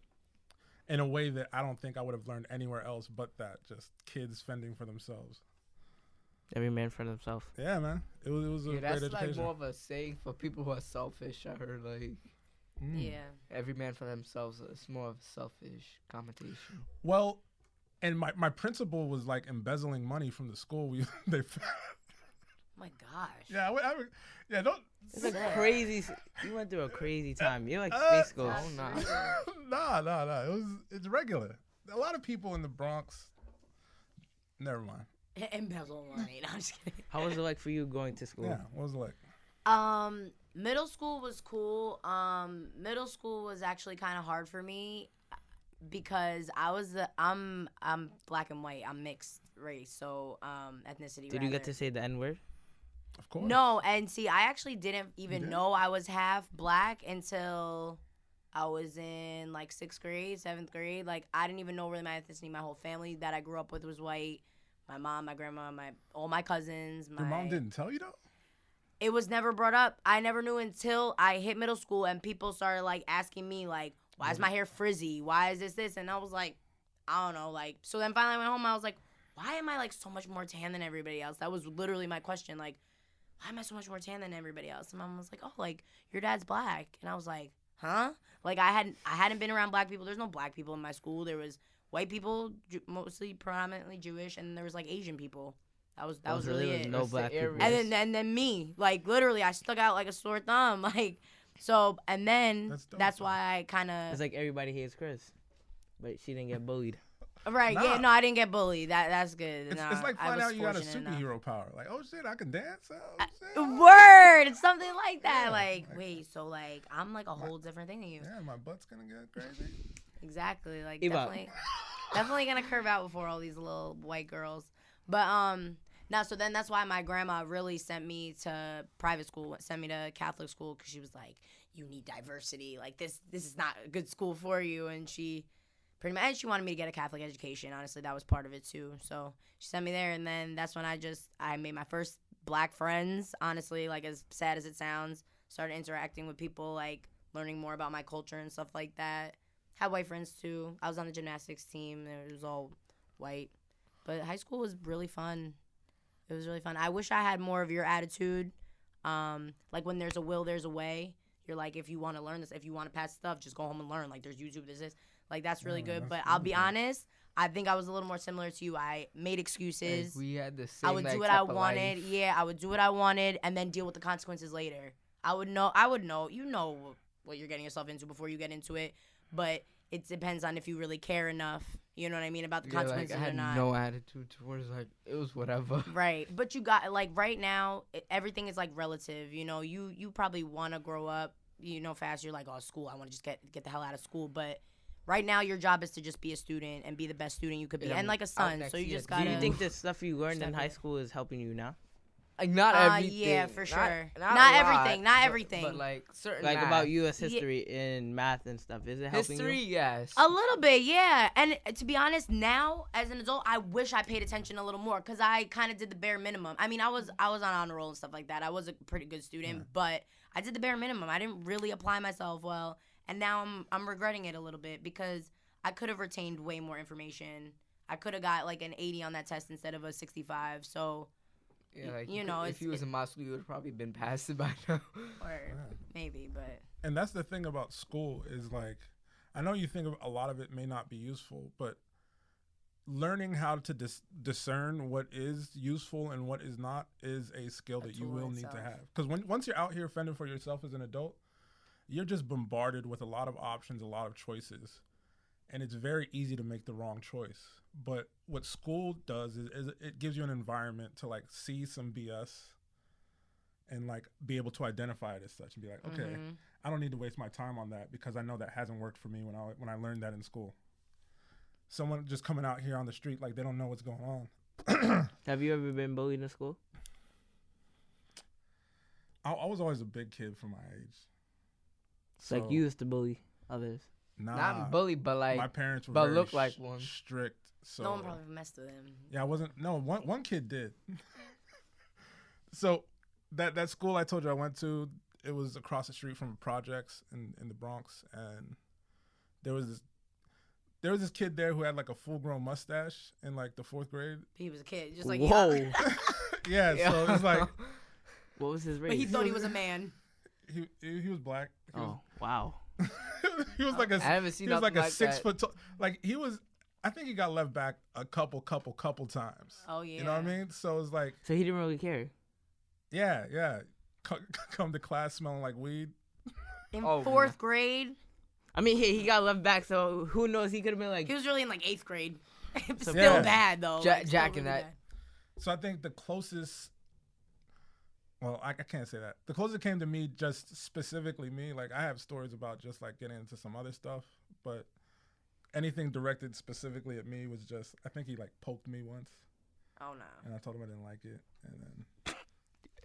In a way that I don't think I would have learned anywhere else but that, just kids fending for themselves. Every man for themselves. Yeah, man. It was a Yeah, great that's education. like more of a saying for people who are selfish. I heard like Yeah. every man for themselves. It's more of a selfish connotation. Well, and my principal was like embezzling money from the school. They Oh my gosh. yeah, yeah, don't. It's a crazy. You went through a crazy time. You're like Uh, space ghost. Oh no. Nah. It's regular. A lot of people in the Bronx. Never mind. Embezzle money. No, I'm just kidding. How was it like for you going to school? Yeah, what was it like? Middle school was cool. Middle school was actually kind of hard for me because I'm black and white. I'm mixed race, so ethnicity. Did you get rather. to say the N word? Of course. No, and see, I actually didn't even didn't? know I was half black until I was in like 6th grade, 7th grade. Like I didn't even know really my ethnicity. My whole family that I grew up with was white. My mom, my grandma, all my cousins. Your mom didn't tell you though? It was never brought up. I never knew until I hit middle school and people started like asking me like, why is my hair frizzy? Why is this? And I was like, I don't know. Like, so then finally I went home. I was like, why am I like so much more tan than everybody else? That was literally my question. Like, why am I so much more tan than everybody else? And mom was like, oh, like your dad's black. And I was like, huh? Like I hadn't been around black people. There's no black people in my school. There was white people, mostly predominantly Jewish, and there was like Asian people. That was So really there was it. no black people. And then me, like literally, I stuck out like a sore thumb, like so. And then That's why I kind It's of like everybody hates Chris, but she didn't get bullied. right. Nah. Yeah, no, I didn't get bullied. That's good. It's, Nah, it's like I finding was out you got a fortunate enough. superhero power. Like, oh shit, I can dance. Oh, shit. Word, it's something like that. Yeah, like, like- wait, so like I'm like a whole different thing than you. Yeah, my butt's gonna get crazy. Exactly. Like Ebokk. definitely gonna curve out before all these little white girls. But now so then that's why my grandma really sent me to private school, sent me to Catholic school because she was like, you need diversity. Like this is not a good school for you. And she pretty much, and she wanted me to get a Catholic education. Honestly, that was part of it too. So she sent me there, and then that's when I made my first black friends. Honestly, like as sad as it sounds, started interacting with people, like learning more about my culture and stuff like that. Had white friends too. I was on the gymnastics team. It was all white. But high school was really fun. It was really fun. I wish I had more of your attitude. Like when there's a will, there's a way. You're like, if you want to learn this, if you want to pass stuff, just go home and learn. Like there's YouTube, there's this. Like that's really good. That's But I'll really be good. honest, I think I was a little more similar to you. I made excuses. Like, we had the same. I would do like, what I type of wanted. life. Yeah, I would do what I wanted and then deal with the consequences later. I would know. You know what you're getting yourself into before you get into it. But it depends on if you really care enough. You know what I mean about the Yeah, like, consequences I had or not. no attitude towards like it was whatever. Right, but you got like right now, everything is like relative. You know, you probably want to grow up. You know, fast. You're like, oh, school. I want to just get the hell out of school. But right now, your job is to just be a student and be the best student you could be, Yeah, and like a out son. next So you year. just Do Do gotta. you think the stuff you learned in Stuck high it. school is helping you now? Like not everything. Yeah, for Not- sure. Not, Not a everything, lot, not but- everything. But like certain Like math. about U.S. history in math and stuff. Is it helping history, you? yes. A little bit, yeah. And to be honest, now as an adult, I wish I paid attention a little more because I kind of did the bare minimum. I mean, I was on honor roll and stuff like that. I was a pretty good student, but I did the bare minimum. I didn't really apply myself well, and now I'm regretting it a little bit because I could have retained way more information. I could have got like an 80 on that test instead of a 65. So, Yeah, like you know, if you was in my school, you would have probably been past it by now. or maybe, but And that's the thing about school is like, I know you think of a lot of it may not be useful, but learning how to discern what is useful and what is not is a skill that you tool will need itself. to have. Because once you're out here fending for yourself as an adult, you're just bombarded with a lot of options, a lot of choices, and it's very easy to make the wrong choice. But what school does is it gives you an environment to like see some BS and like be able to identify it as such and be like, okay, I don't need to waste my time on that because I know that hasn't worked for me when I learned that in school. Someone just coming out here on the street like they don't know what's going on. Have you ever been bullied in school? I was always a big kid for my age. Like So, you used to bully others. nah, Not bully, but like my parents were but very look like one. strict. So no one probably messed with him. yeah, I wasn't. No, one kid did. So that school I told you I went to, it was across the street from projects in the Bronx, and there was this kid there who had like a full grown mustache in like the 4th grade. He was a kid, just like Whoa. yeah. Yeah, so it was like What was his race? But he thought he was a man. he was black. He was, Oh, wow. he was like a I haven't seen he was like nothing a like 6 that. foot tall. Like he was. I think he got left back a couple times. Oh yeah. You know what I mean? So it's like, So he didn't really care. yeah. Come to class smelling like weed. In Oh, 4th grade, I mean, he got left back, so who knows? He could have been like, he was really in like 8th grade. Still Yeah. bad though. Ja- like, still Jack in really that. bad. So I think the closest, well, I can't say that. The closest it came to me, just specifically me, like I have stories about just like getting into some other stuff, but anything directed specifically at me was just, I think he like poked me once, Oh no. and I told him I didn't like it, and then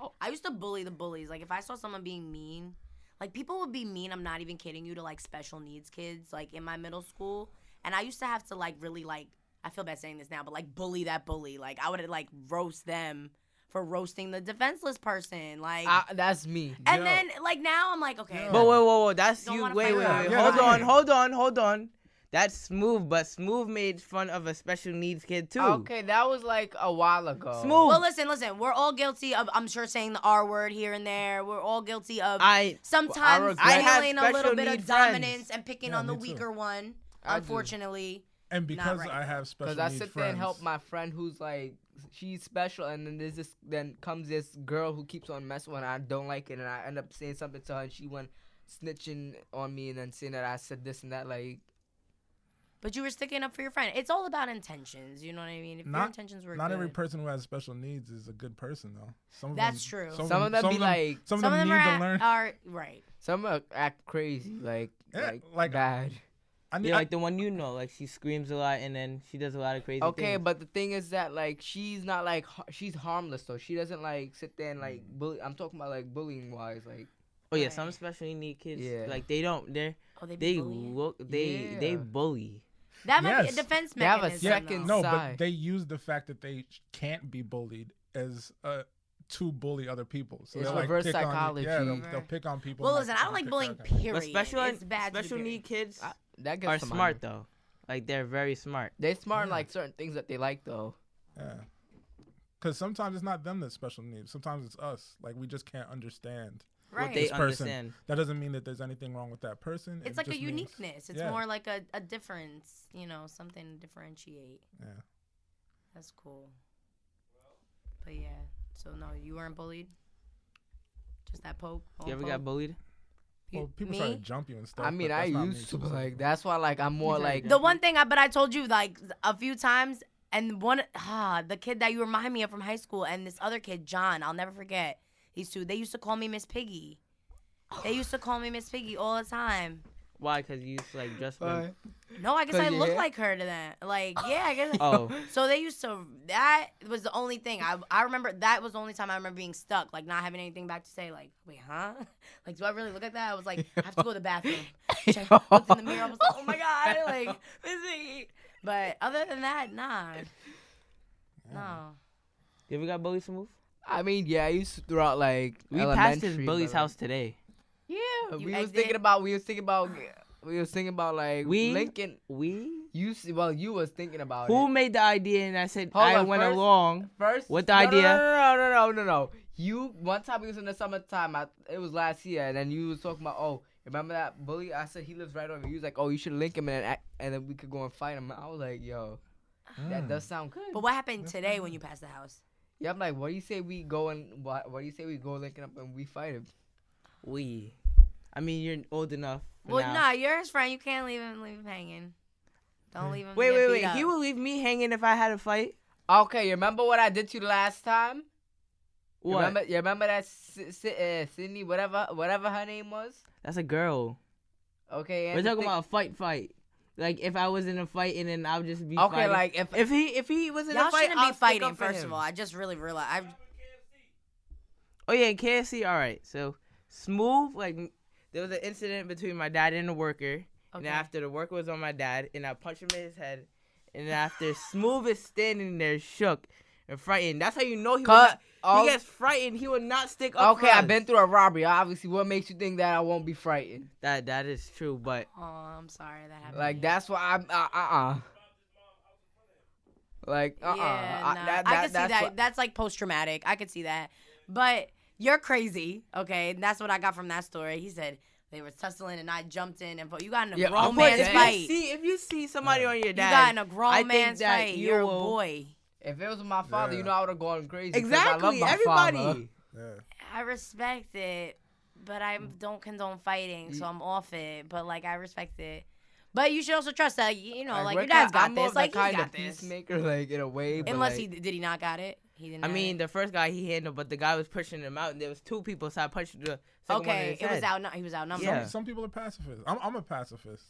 Oh, I used to bully the bullies. Like if I saw someone being mean, like people would be mean. I'm not even kidding you, to like special needs kids, like in my middle school, and I used to have to like really like. I feel bad saying this now, but like bully that bully. Like I would like roast them for roasting the defenseless person. Like, That's me. and Yo. then like now I'm like, okay. Yo. but whoa. That's Don't you. wanna Wait. fight back. Yeah, Hold on. That's Smoove, but Smoove made fun of a special needs kid too. Okay, that was like a while ago. Smooth. Well, listen. We're all guilty of, I'm sure, saying the R word here and there. We're all guilty of sometimes I have feeling a special little bit need of friends. dominance and picking Yeah, on the me too. weaker one. I do. Unfortunately, And because right, I though. have special Because I needs sit friends, there and help my friend who's like, she's special, and then comes this girl who keeps on messing with her, and I don't like it, and I end up saying something to her, and she went snitching on me, and then saying that I said this and that, like. But you were sticking up for your friend. It's all about intentions. You know what I mean? If your intentions were not good. every person who has special needs is a good person, though. Some of That's them, true. Some of them be like, some of them need to learn. are right. some act crazy, like, Yeah, like bad. Yeah, like the one like she screams a lot and then she does a lot of crazy things. Okay, but the thing is that like she's not like she's harmless though. She doesn't like sit there and like bully. I'm talking about like bullying wise, like. Oh yeah, Right. some especially need kids. Yeah. Like they don't. They bully. That might be a Yes. defense They have a mechanism. second though. No, side. but they use the fact that they can't be bullied as to bully other people. So It's they'll, like, reverse pick on you. psychology. Yeah, they'll pick on people. Well, and, listen, I don't like pick bullying. crack on them. Period. But It's bad to do, special period. need kids That gets are to my smart nerve. though. Like they're very smart. They smart in Yeah. like certain things that they like though. Yeah. Because sometimes it's not them that's special needs. Sometimes it's us. Like, we just can't understand Right. What they this person. understand. That doesn't mean that there's anything wrong with that person. It's It like a just means- uniqueness. It's yeah. more like a difference, something to differentiate. Yeah. That's cool. But yeah, so no, you weren't bullied? Just that poke? You ever got bullied? Well, people me? try to jump you and stuff. I mean, but I that's not me used to, but like specifically. that's why like I'm more He's like. The one thing, but I told you like a few times, and the kid that you remind me of from high school, and this other kid, John, I'll never forget. These two, they used to call me Miss Piggy. They used to call me Miss Piggy all the time. Why? Cause you used to like dress them. No, I guess 'Cause I your look hair? like her to them. Like, yeah, I guess. Oh, So they used to. That was the only thing I remember. That was the only time I remember being stuck, like not having anything back to say. Like, wait, huh? Like, do I really look like that? I was like, I have to go to the bathroom. I looked in the mirror. I was like, oh my god, like, Missy. But other than that, nah, no. you ever got bullied, Smoove? I mean, yeah, I used to throughout like We passed his elementary, bully's but, house today. Yeah, You we was exited? thinking about like We- Lincoln. We? You was thinking about Who it. made the idea? And I said Hold I on, went first- along. First, What the no, idea? No. You one time we was in the summertime. It was last year, and then you was talking about, oh, remember that bully? I said he lives right over. You was like, oh, you should link him and then we could go and fight him. I was like, yo, that does sound good. But what happened today when you passed the house? Yeah, I'm like, what do you say we go and what do you say we go linking up and we fight him? We. I mean, you're old enough. for Well, now. nah, you're his friend. You can't leave him hanging. Don't leave him. Wait, get wait, beat wait. up. He will leave me hanging if I had a fight? Okay, you remember what I did to you last time? You What? remember that Sydney, whatever her name was? That's a girl. Okay, and We're the talking thing- about a fight. Like if I was in a fight and then I'll just be Okay, fighting. like if he was in Y'all a fight, shouldn't I'll be stick fighting. up for First him. of all, I just really realized. Oh yeah, in KFC. All right, so Smoove. Like there was an incident between my dad and the worker, and Okay. after the worker was on my dad, and I punched him in his head, and then after Smoove is standing there shook and frightened. That's how you know he all- he gets frightened. He will not stick up. Okay, for I've us. been through a robbery. Obviously, what makes you think that I won't be frightened? That is true, but Oh, I'm sorry that happened. Like to you. that's why I'm Like Yeah, nah, that, I can see that's that. what- That's like post traumatic. I could see that. But you're crazy, okay? And that's what I got from that story. He said they were tussling and I jumped in and you got in a Yeah, grown of but man's if fight. you see somebody on your You dad, got in a I grown think man's that fight. you You're a will- boy. If it was my father, Yeah. you know, I would have gone crazy. 'cause exactly I love my everybody. father. Yeah. I respect it, but I don't condone fighting, so I'm off it. But like I respect it. But you should also trust that like we're your dad's got I'm more this. of the Like he's kind got of this. peacemaker, like in a way. But Unless like, did he not got it? He didn't. I have mean, it? the first guy he handled, but the guy was pushing him out, and there was two people, so I punched the second one in okay, his it was head. out. He was outnumbered. Yeah. Some people are pacifists. I'm a pacifist.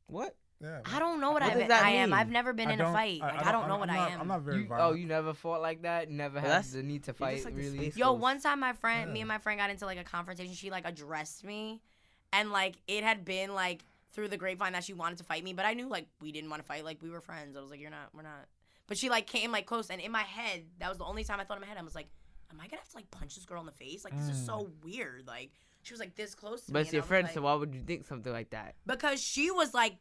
What? Yeah. I don't know what What I, does that I am. mean? I've never been in a fight. Like I don't know what I'm I not, am. I'm not very you violent. never fought like that? Never Well, had that's- the need to you're fight, just like the really? space Yo, ghost. one time me Yeah. and my friend got into like a confrontation. She like addressed me, and like it had been like through the grapevine that she wanted to fight me, but I knew like we didn't want to fight. Like we were friends. I was like, we're not. But she like came like close, and in my head, that was the only time I thought in my head. I was like, am I gonna have to like punch this girl in the face? Like this is so weird. Like she was like this close to me. But it's and your I was friend, like- so why would you think something like that? because she was like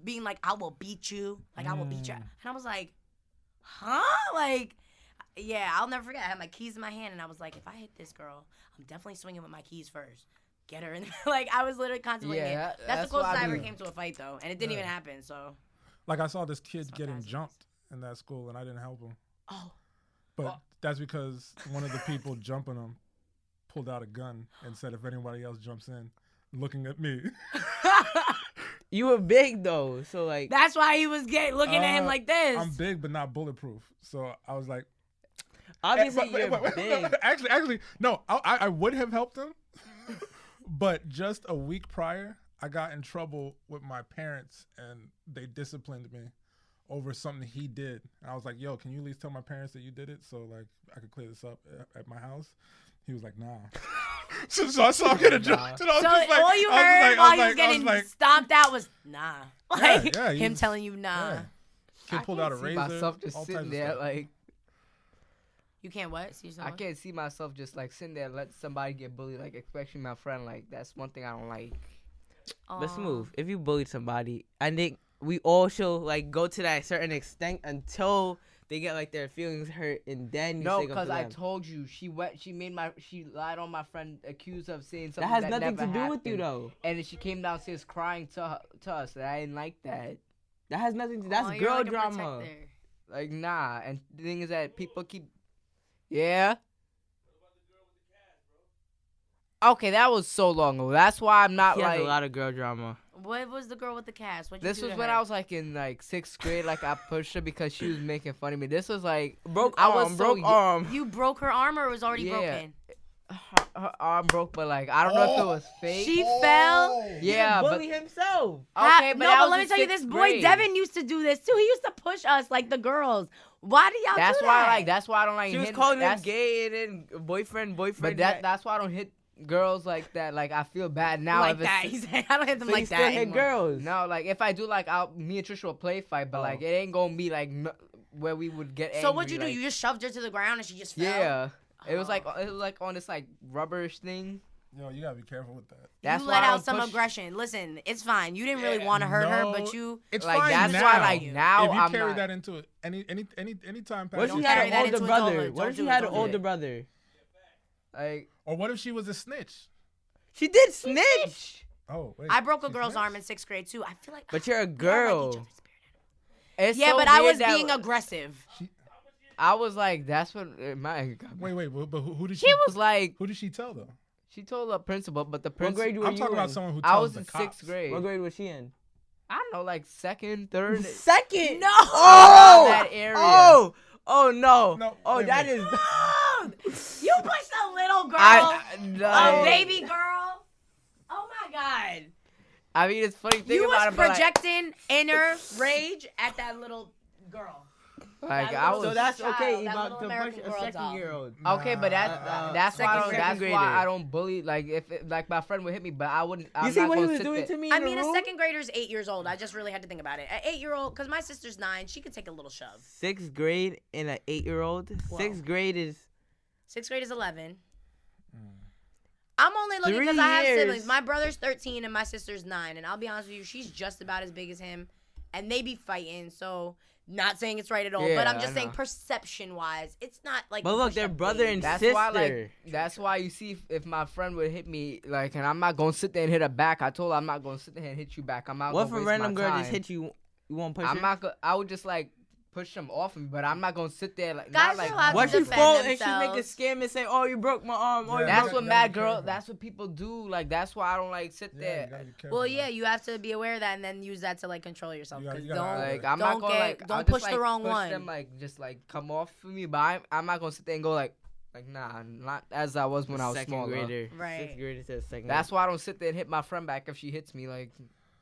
being like, I will beat you. Like I will beat you. And I was like, huh? Like, yeah, I'll never forget. I had my keys in my hand, and I was like, if I hit this girl, I'm definitely swinging with my keys first. Get her in. Like I was literally contemplating Yeah, it. That's that's the closest what I I ever do. came to a fight though, and it didn't Yeah. even happen. So Like I saw this kid Sarcasm. getting jumped in that school, and I didn't help him. Oh. But that's because one of the people jumping him pulled out a gun and said, if anybody else jumps in, looking at me. You were big though, so like. That's why he was looking at him like this. I'm big, but not bulletproof. So I was like, Obviously, you're wait. big. Actually, no. I would have helped him, but just a week prior, I got in trouble with my parents, and they disciplined me over something he did. And I was like, "Yo, can you at least tell my parents that you did it, so like I could clear this up at my house?" He was like, "Nah." so I saw him get a job. So all you heard while he was getting stomped out was nah. Like yeah, him telling you nah. Yeah. Kid pulled out a razor. Myself just all sitting types of there stuff. like. You can't what? See I someone? can't see myself just like sitting there, let somebody get bullied, like especially my friend. Like that's one thing I don't like. But Smoove, if you bullied somebody, I think we all should like go to that certain extent until they get like their feelings hurt, and then you No, stick up because for I them. told you she lied on my friend, accused her of saying That something has that nothing never to do with you happened. though. And then she came downstairs crying to us, and I didn't like that. That has nothing to. That's Oh, you're girl like a drama. protector. Like nah. And the thing is that people keep. Yeah. Okay, that was so long ago. That's why I'm not He like. has a lot of girl drama. What was the girl with the cast? What This was when I was like in like 6th grade. Like I pushed her because she was making fun of me. This was like Broke I arm, was broke so arm. You broke her arm or it was already Yeah. broken? her arm broke, but like I don't know if it was fake. She fell. Yeah, but bully himself. okay, but no, that but was let me in tell you, 6th this boy grade. Devin used to do this too. He used to push us like the girls. Why do y'all That's do why, that? like, that's why I don't like. She was hit, calling him that's- gay and then boyfriend. But that's why I don't hit girls like that. Like I feel bad now. like if it's- that. He said, I don't hit them so like you still that hit anymore. girls. No, like if I do, like me and Trisha will play fight, but Oh. like it ain't gonna be like where we would get angry. So what'd you do? like- You just shoved her to the ground and she just fell? Yeah. It was Oh. like on this like rubberish thing. Yo, you gotta be careful with that. That's you why let I out don't some push- aggression. Listen, it's fine. You didn't really want to hurt her, but you. It's Like fine that's now. why like now if you I'm carry not. that into it, any time What if past, she Don't had carry an that older into brother? adulthood. What Don't if she do it, had an don't do older it. brother? Like or what if she was a snitch? She did snitch. Oh, wait. I broke a she girl's snitched? arm in 6th grade too. I feel like. But you're a we are like each girl. other's spirit. it's Yeah, so but I weird was that- being aggressive. I was like, that's what my. Wait, but who did She was like, Who did she tell though? she told the principal, but the What principal. grade were I'm you talking in? about someone who I tells was the in cops. 6th grade. What grade was she in? I don't know, like 2nd, 3rd. Second. No. Oh. That area. Oh no. No, Oh, wait, that wait. is. You pushed a little girl, No. a baby girl. Oh my god. I mean, it's funny thing You about was it, but like, projecting inner rage at that little girl. like that I little was. So that's child, okay. that About little to American push a Girl doll. 2nd-year-old. Okay, but that's why second that's grader. why I don't bully. Like if like my friend would hit me, but I wouldn't. I'm You see not what he gonna was sit doing there. to me? I in the mean, a room? 2nd grader's 8 years old. I just really had to think about it. An 8-year-old, because my sister's 9, she could take a little shove. 6th grade and an 8-year-old. Whoa. 6th grade is. 6th grade is 11. I'm only looking 3 because I have years. siblings. My brother's 13 and my sister's 9. And I'll be honest with you, she's just about as big as him. And they be fighting. So, not saying it's right at all. but Yeah, I'm just I saying know. perception-wise, it's not like. But you look, push they're a brother baby. and That's sister. why, like, that's why you see if my friend would hit me, like, and I'm not gonna sit there and hit her back. I told her I'm not gonna sit there and hit you back. I'm not. What if gonna a waste random my girl time. just hit you? You won't push I'm her? not. I would just like push them off of me, but I'm not gonna sit there like. Guys not like. are allowed to What she defend fall and she make a themselves. scam and say, "Oh, you broke my arm." Oh, Yeah, you That's broke what gotta mad be girl. careful. That's what people do. Like that's why I don't like sit Yeah, there. you gotta be careful. Well, man. yeah, you have to be aware of that and then use that to, like, control yourself. You gotta- Because you gotta- don't. Like I'm Don't not gonna get- like. don't I'll push just, the like, wrong push one. Them, like just like come off for me, but I'm not gonna sit there and go like nah, not as I was when I was second smaller. grader. Right. 6th grader says second. That's why I don't sit there and hit my friend back if she hits me. Like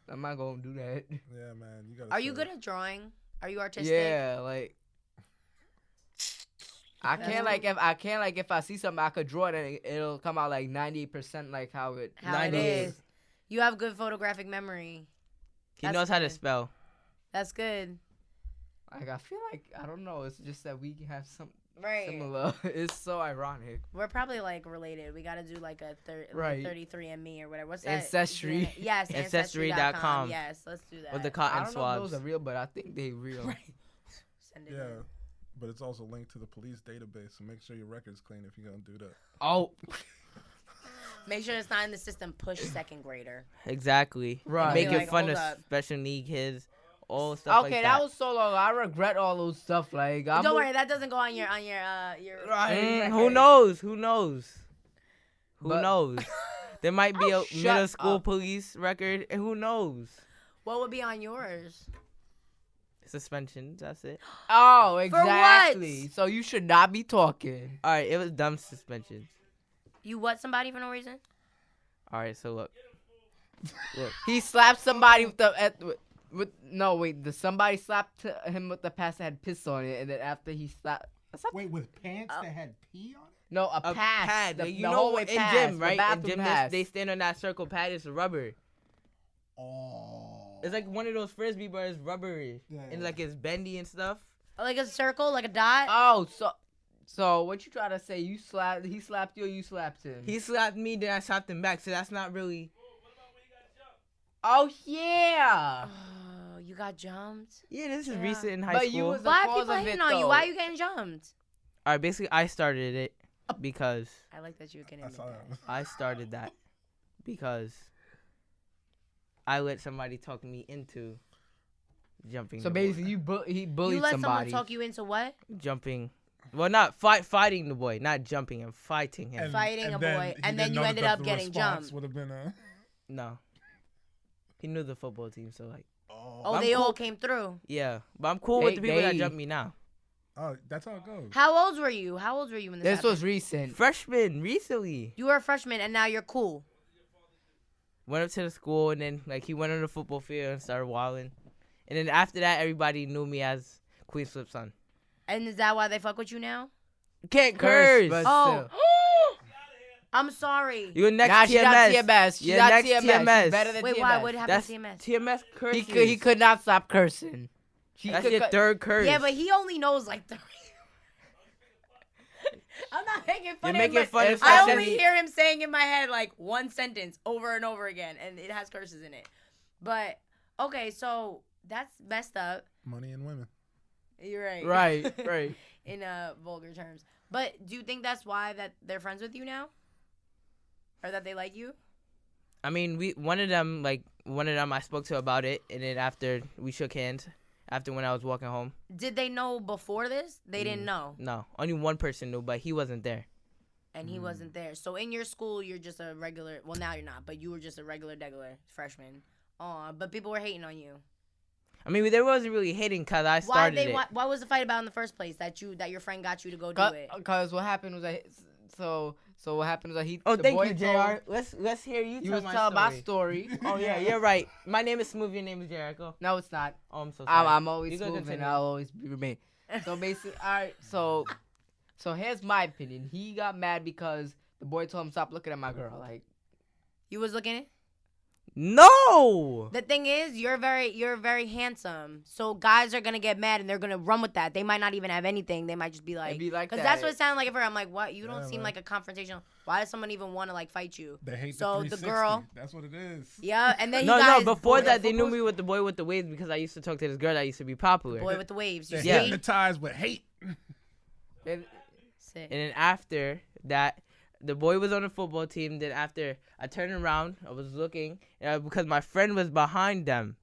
I'm not gonna do that. Yeah, man. You gotta. Are you stay- good at drawing? Are you artistic? Yeah, like I can't like if I see something I could draw it and it'll come out like 98% like how it. How it 98. is. You have good photographic memory. He That's knows how to good. spell. That's good. Like I feel like I don't know. It's just that we have some Right. similar. It's so ironic. We're probably like related. We gotta do like a Right. 33andMe or whatever. What's that? Ancestry. DNA? Yes, Ancestry.com. Ancestry.com. Yes, let's do that. With the I cotton don't know if those swabs. are real, but I think they real. Right. Send it Yeah, in. but it's also linked to the police database, so make sure your record's clean if you're gonna do that. Oh, Make sure it's not in the system. Push 2nd grader. Exactly. Right. Making Like, fun hold of up. special need kids all stuff like Okay, that. that was so long. I regret all those stuff. Like, Don't worry, that doesn't go on your Who knows? Who knows? Who But- knows? There might be a Shut middle school up. police record, and who knows? What would be on yours? Suspensions. That's it. Oh, what? exactly. So you should not be talking. All right, it was dumb suspensions. You what somebody for no reason? All right, so look. He slapped somebody with somebody slapped him with the pass that had piss on it, and then after he slapped. Wait, with pants that had pee on it? No, a A pass. pad. The, Like, you the know hallway what? In pass, gym, the right? In bathroom gym, pass. they stand on that circle pad. It's rubber. Oh. It's like one of those frisbee, but it's rubbery. Yeah, And yeah. like it's bendy and stuff. Like a circle, like a dot. Oh, so what you try to say? He slapped you, or you slapped him? He slapped me, then I slapped him back. So that's not really. Oh yeah. Oh, you got jumped. Yeah, this is Yeah. recent in high But school. you was the Why are cause people of hating it, on you? though. Why are you getting jumped? All right, basically, I started it because I like that you can I admit saw that. that. I started that because I let somebody talk me into jumping. So the boy. basically, he bullied You let somebody. someone talk you into what? Jumping. Well, not fighting the boy, not jumping him, fighting him. Fighting a boy, he and then didn't you know ended that up the getting response jumped. Would have been a. No. He knew the football team, so like, Oh, I'm they all cool. came through. yeah. But I'm cool with the people that They- jump me now. Oh, that's how it goes. How old were you? How old were you when this This happened? was recent. Freshman, recently. You were a freshman, and now you're cool. Went up to the school, and then like he went on the football field and started wilding. And then after that, everybody knew me as Queen Flip's son. And is that why they fuck with you now? Can't Curse, curse. but- Oh, Still. I'm sorry. You're next Nah, she's not TMS. TMS. She's You're not next TMS. TMS. She's better than Wait, TMS. why? What happened That's to TMS? TMS He curses. could not stop cursing. That's your third curse. Yeah, but he only knows like 3. I'm not making fun You're of him. making but fun of I something only he- hear him saying in my head like one sentence over and over again, and it has curses in it. But okay, so that's messed up. Money and women. You're right. Right. In vulgar terms. But do you think that's why that they're friends with you now, or that they like you? I mean, one of them I spoke to about it, and then after we shook hands, after when I was walking home. Did they know before this? They didn't know, No, only one person knew, but he wasn't there. and he wasn't there. So in your school, you're just a regular. Well, now you're not, but you were just a regular freshman. But people were hating on you. I mean, there wasn't really hating because I started it. Why was the fight about in the first place? That your friend got you to go do it. Because what happened was that what happened was that he. Oh, the thank boy you, told- JR. Let's hear you You tell was my telling story. my story. Oh yeah, you're right. My name is Smoove. Your name is JR. Go. No, it's not. Oh, I'm so sorry. I'm always You can smooth and continue. I'll always remain. So basically, all right. So here's my opinion. He got mad because the boy told him stop looking at my girl. Like, You was looking at. No. The thing is, you're very handsome. So guys are gonna get mad and they're gonna run with that. They might not even have anything. They might just be like, It'd be like because that. that's what it sounded like at first. I'm like, what? You don't Yeah, seem man. like a confrontational. Why does someone even want to like fight you? They hate So the the 360. girl- That's what it is. Yeah, and then No, you guys, before boy, that, they knew football- me with the boy with the waves because I used to talk to this girl that used to be popular. boy with the waves. You They're see? Yeah. hypnotized with hate. Sick. And then after that, the boy was on the football team. Then after I turned around, I was looking because my friend was behind them.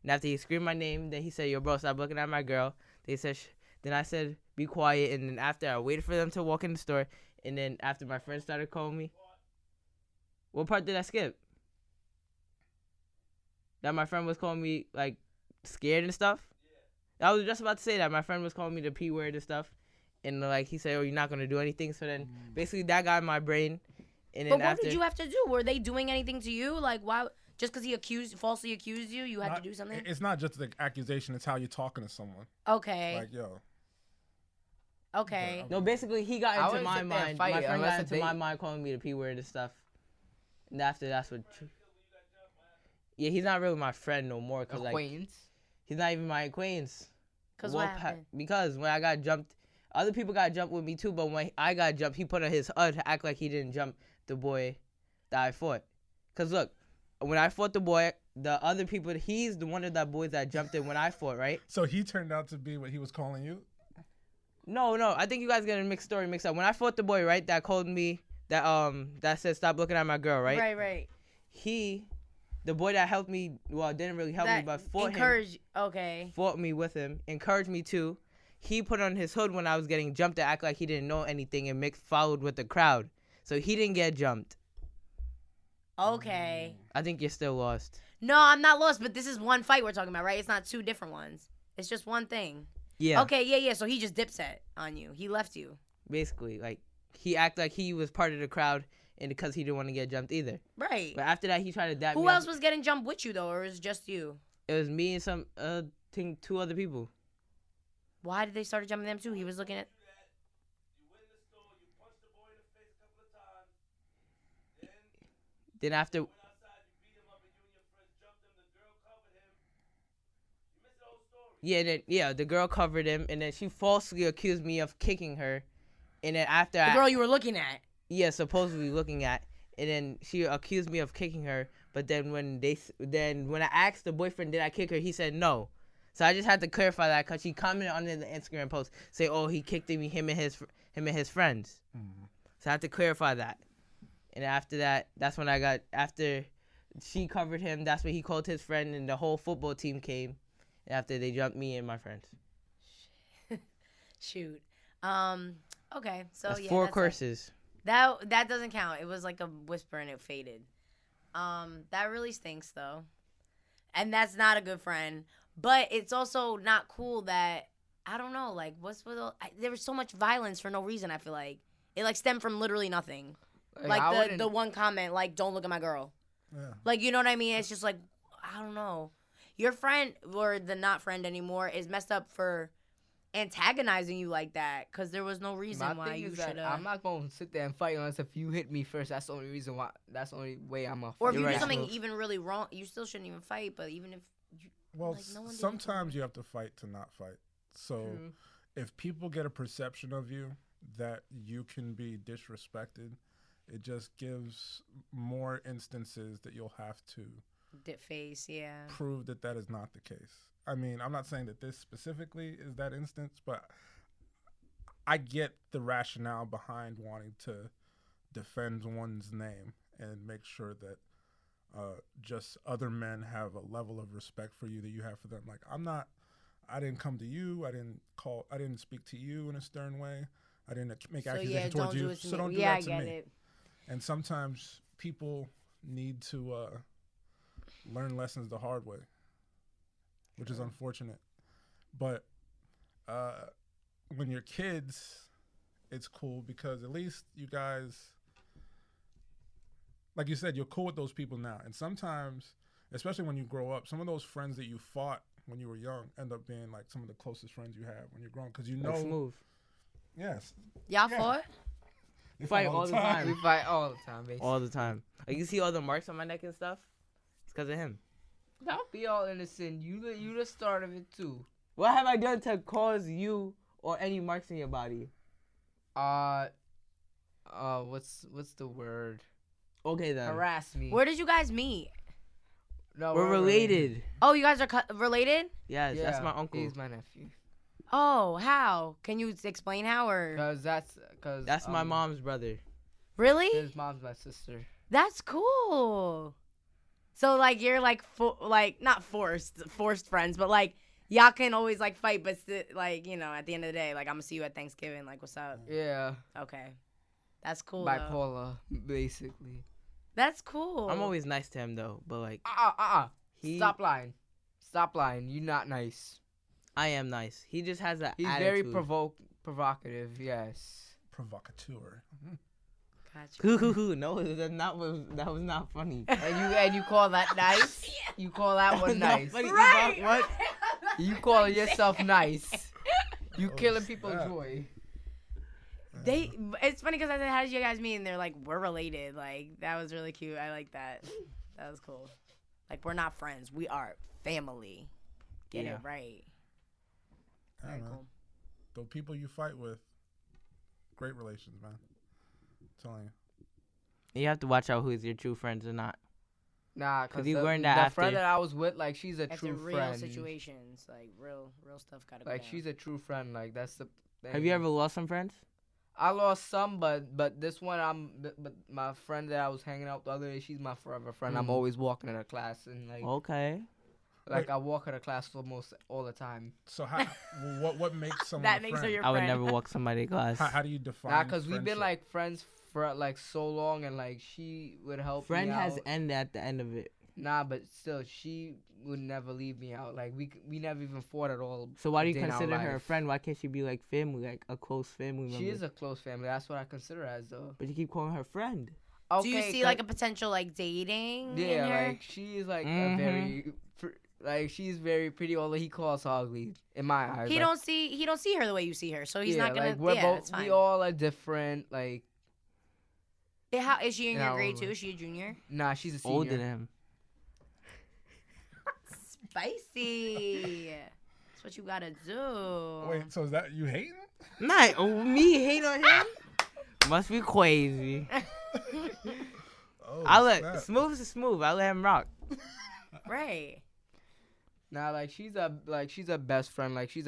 And after he screamed my name, then he said, "Yo, bro, stop looking at my girl." They said, then I said, "Be quiet." And then after I waited for them to walk in the store, and then after my friend started calling me, what part did I skip? That my friend was calling me like scared and stuff. I was just about to say that my friend was calling me the P word and stuff. And like he said, "Oh, you're not gonna do anything." So then, basically, that got in my brain. And then But what after, did you have to do? Were they doing anything to you? Like, why? Just because he falsely accused you, you had to do something? It's not just the accusation. It's how you're talking to someone. Okay. Like, yo. Okay. no, basically, he got I into wouldn't my sit there and mind. fight My it friend unless got it's into my they- mind calling me the P word and stuff. And after that's what. Yeah, he's not really my friend no more. Cause like acquaintance. he's not even my acquaintance. Because what happened? Because when I got jumped, other people got jumped with me too. But when I got jumped, he put on his to act like he didn't jump the boy that I fought. Cause look, when I fought the boy, the other people, he's the one of the boys that jumped in when I fought, right? So he turned out to be what he was calling you? No, I think you guys get a mixed story mixed up. When I fought the boy, right, that called me, that said stop looking at my girl, right? Right. He the boy that helped me, well, didn't really help me, but fought me with him, encouraged me too. He put on his hood when I was getting jumped to act like he didn't know anything and followed with the crowd. So he didn't get jumped. Okay. I think you're still lost. No, I'm not lost, but this is one fight we're talking about, right? It's not two different ones. It's just one thing. Yeah. Okay, yeah. So he just dipset on you. He left you. Basically, like, he acted like he was part of the crowd and because he didn't want to get jumped either. Right. But after that, he tried to dap me Who up. else was getting jumped with you, though, or was it just you? It was me and some, think 2 other people. Why did they start jumping them, too? He was looking at... You went in the store, you punched the boy in the face a couple of times. Then after, Went outside, you beat him up, and you and your friends jumped him. The girl covered him. You missed the whole story. the girl covered him, and then she falsely accused me of kicking her. And then after The girl you were looking at. Yeah, supposedly looking at. And then she accused me of kicking her. But then when I asked the boyfriend, did I kick her, he said no. So I just had to clarify that because she commented on the Instagram post, say, oh, he kicked him and his friends. Mm-hmm. So I had to clarify that. And after that, that's when after she covered him, that's when he called his friend and the whole football team came. After they jumped me and my friends. Shoot. Okay, so that's yeah. 4 courses. That doesn't count. It was like a whisper and it faded. That really stinks though. And that's not a good friend. But it's also not cool that, I don't know, like, there was so much violence for no reason, I feel like. It, like, stemmed from literally nothing. Like, the one comment, like, don't look at my girl. Yeah. Like, you know what I mean? It's just like, I don't know. Your friend, or the not friend anymore, is messed up for antagonizing you like that because there was no reason why you should have. I'm not going to sit there and fight unless if you hit me first. That's the only reason why. That's the only way I'm going to fight. Or if you do something even really wrong, you still shouldn't even fight, but even if... Well, sometimes you have to fight to not fight. So if people get a perception of you that you can be disrespected, it just gives more instances that you'll have to prove that is not the case. I mean, I'm not saying that this specifically is that instance, but I get the rationale behind wanting to defend one's name and make sure that just other men have a level of respect for you that you have for them. Like, I didn't come to you. I didn't speak to you in a stern way. I didn't make accusations towards you. So don't do that to me. It. And sometimes people need to learn lessons the hard way, which is unfortunate. But when you're kids, it's cool because at least you guys... Like you said, you're cool with those people now. And sometimes, especially when you grow up, some of those friends that you fought when you were young end up being like some of the closest friends you have when you're grown. Because you know... Smoove. Yes. Y'all fought? We fight all the time. We fight all the time, basically. All the time. Like, you see all the marks on my neck and stuff? It's because of him. Don't be all innocent. You the start of it, too. What have I done to cause you or any marks in your body? What's the word? Okay, then. Harass me. Where did you guys meet? No, we're related. Oh, you guys are related? Yes, yeah, that's my uncle. He's my nephew. Oh, how? Can you explain how? Or that's my mom's brother. Really? His mom's my sister. That's cool. So like you're like not forced friends, but like y'all can always like fight, but like, you know, at the end of the day, like I'm gonna see you at Thanksgiving. Like, what's up? Yeah. Okay, that's cool. Bipolar, basically. That's cool. I'm always nice to him though, but like Stop lying. Stop lying. You're not nice. I am nice. He just has that He's attitude. Very provocative, yes. Provocateur. Gotcha. No, that was not funny. And you call that nice? You call that one nice? Right. What? You call yourself nice? You killing people's joy. It's funny because I said, how did you guys meet? And they're like, we're related. Like, that was really cute. I like that. That was cool. Like, we're not friends. We are family. Get it right. Very cool. The people you fight with, great relations, man. I'm telling you. You have to watch out who's your true friends or not. Nah, because you learned that the after. friend that I was with, like, she's a after true real friend. Situations, like real stuff gotta go like down. She's a true friend. Like, that's the thing. Have you ever lost some friends? I lost some, but this one but my friend that I was hanging out the other day, she's my forever friend. I'm always walking to her class and like Okay. like I walk her to class almost all the time. So how? what makes someone That a makes her friend? your I would friend. never walk somebody to class. How do you define? Nah, cause we've been friendship? like friends for like so long, and like she would help Friend me has out. end at the end of it. Nah, but still, she would never leave me out. Like we never even fought at all. So why do you day in our consider her a life. friend? Why can't she be like family, like a close family member? She is a close family. That's what I consider her as though. But you keep calling her friend. Do you see like a potential like dating? in Yeah, her? like she is like a very like she's very pretty. Although he calls her ugly in my eyes. He like, don't see her the way you see her, so he's yeah, not gonna. Like, we're yeah, both, it's fine. we all are different. Like How is she in Yeah, your grade well, too? Is she a junior? nah, she's a senior. Older than him. Spicy. That's what you gotta do. Wait, so is that you hating? Not me hate on him. Must be crazy. Oh, I let snap. Smoove is smooth. I let him rock. Right. Nah, like she's a best friend. Like she's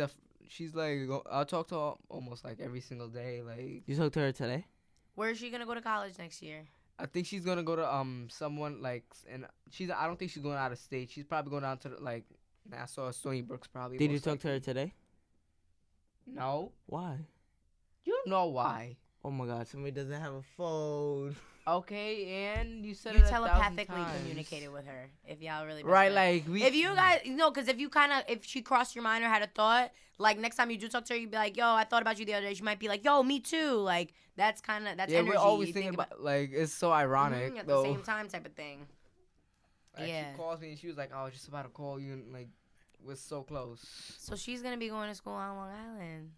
like I'll talk to her almost like every single day. Like You talked to her today? Where is she gonna go to college next year? I think she's gonna go to someone like and I don't think she's going out of state. She's probably going down to like Nassau or Stony Brook's probably. Did you most talk to her likely. today? No. Why? You don't know why. Oh my God! Somebody doesn't have a phone. Okay, and you said You it 1,000 telepathically times. communicated with her. If y'all really best Right, friends. like we. If you guys, because if she crossed your mind or had a thought, like next time you do talk to her, you'd be like, "Yo, I thought about you the other day." She might be like, "Yo, me too." Like that's yeah, energy. we're always You thinking think about like it's so ironic at though. the same time type of thing. Like, Yeah. She calls me and she was like, "I was just about to call you," and like we're so close. So she's gonna be going to school on Long Island.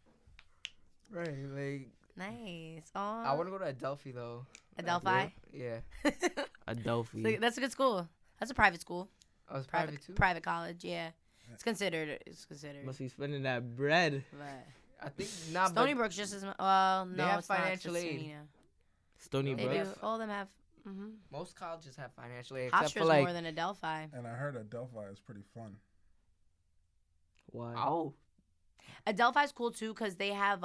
Right, like Nice. I Oh, want to go to Adelphi though. Adelphi. Yeah. Adelphi. So that's a good school. That's a private school. I was private too. Private college. Yeah. It's considered. It's considered. Must be spending that bread. But I think not. Stony but Brook's just as well. No, have it's not. financial It's aid. Sonina. Stony They They Brook. do. All of them have. Mm-hmm. most colleges have financial aid, except for Hofstra's like. more than Adelphi. And I heard Adelphi is pretty fun. Why? Oh. Adelphi's cool too because they have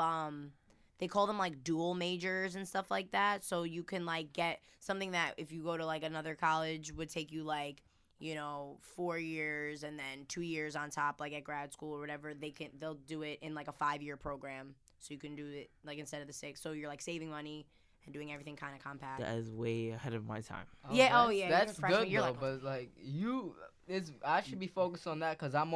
they call them like dual majors and stuff like that. So you can like get something that if you go to like another college would take you like 4 years and then 2 years on top like at grad school or whatever. They'll do it in like a 5-year program. So you can do it like instead of the 6. So you're like saving money and doing everything kind of compact. That is way ahead of my time. Yeah, oh, yeah, you're a That's freshman, good you're though, like- but like I should be focused on that because I'm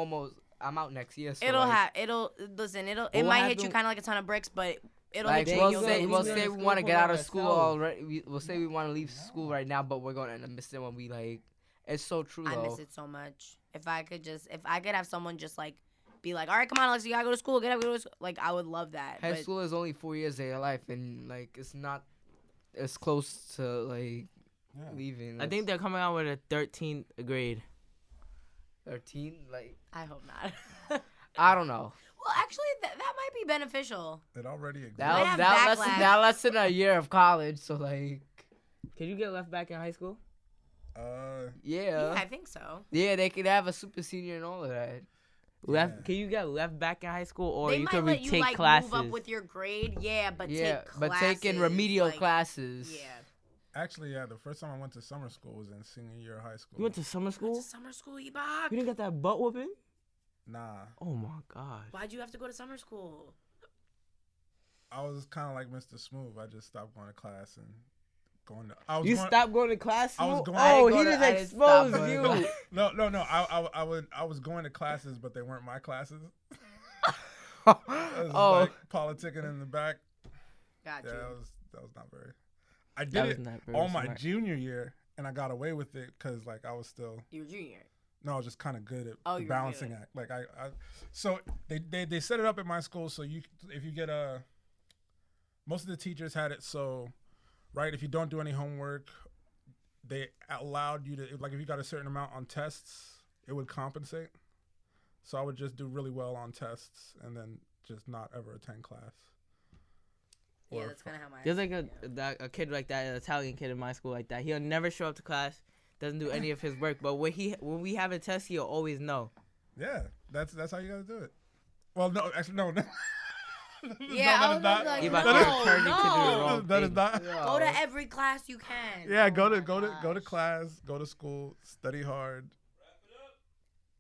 out next year. So It'll like, it what might hit you happened- kind of like a ton of bricks, but it'll like hit you. we'll and you'll say get we'll used to say it. we want to get out of school ourselves. already. We'll say we want to leave school right now, but we're going to end up missing when we like. It's so true I though. miss it so much. If I could have someone just like be like, all right, come on, Alex, you gotta go to school, get up, go to school. Like I would love that. High But school is only 4 years of your life, and like it's not as close to like Yeah. leaving. I think they're coming out with a 13th grade. 13. Like I hope not. I don't know. Well, actually, that might be beneficial. It already exists. Might have That backlash. less than a year of college. So like Can you get left back in high school? Yeah, I think so. yeah, they could have a super senior and all of that. Left? Yeah. Can you get left back in high school, or They you might could let you retake like classes? move up with your grade. Yeah, but Yeah, take but classes, taking remedial like, classes. Yeah. Actually, yeah, the first time I went to summer school was in senior year of high school. You went to summer school? Went to summer school, Ebokk. You didn't get that butt whooping? Nah, Oh my god. Why'd you have to go to summer school? I was kind of like Mr. Smoove. I just stopped going to class and going to. I was You going, stopped going to class? I was Smoove? going- Oh, I he didn't just go to- I didn't stop exposed going you. to No. I was going to classes, but they weren't my classes. I was Oh, like politicking in the back. Got Yeah, you. that was not very. I That did was it not very on my smart. junior year, and I got away with it because like I was still. You were junior. No, I was just kind of good at Oh, the you were balancing good. act. Like so they set it up at my school so if you get most of the teachers had it so, right, if you don't do any homework, they allowed you to, like if you got a certain amount on tests, it would compensate. So I would just do really well on tests and then just not ever attend class. Yeah, Or that's kind of how my. There's like a kid like that, an Italian kid in my school like that. He'll never show up to class, doesn't do any of his work, but when we have a test, he'll always know. Yeah, that's how you gotta do it. Well, no, actually, no. Yeah, I was not. like, You no, about to turn into the no. wrong That is thing. not. Go to every class you can. Yeah, Oh go my to gosh. class, go to school, study hard.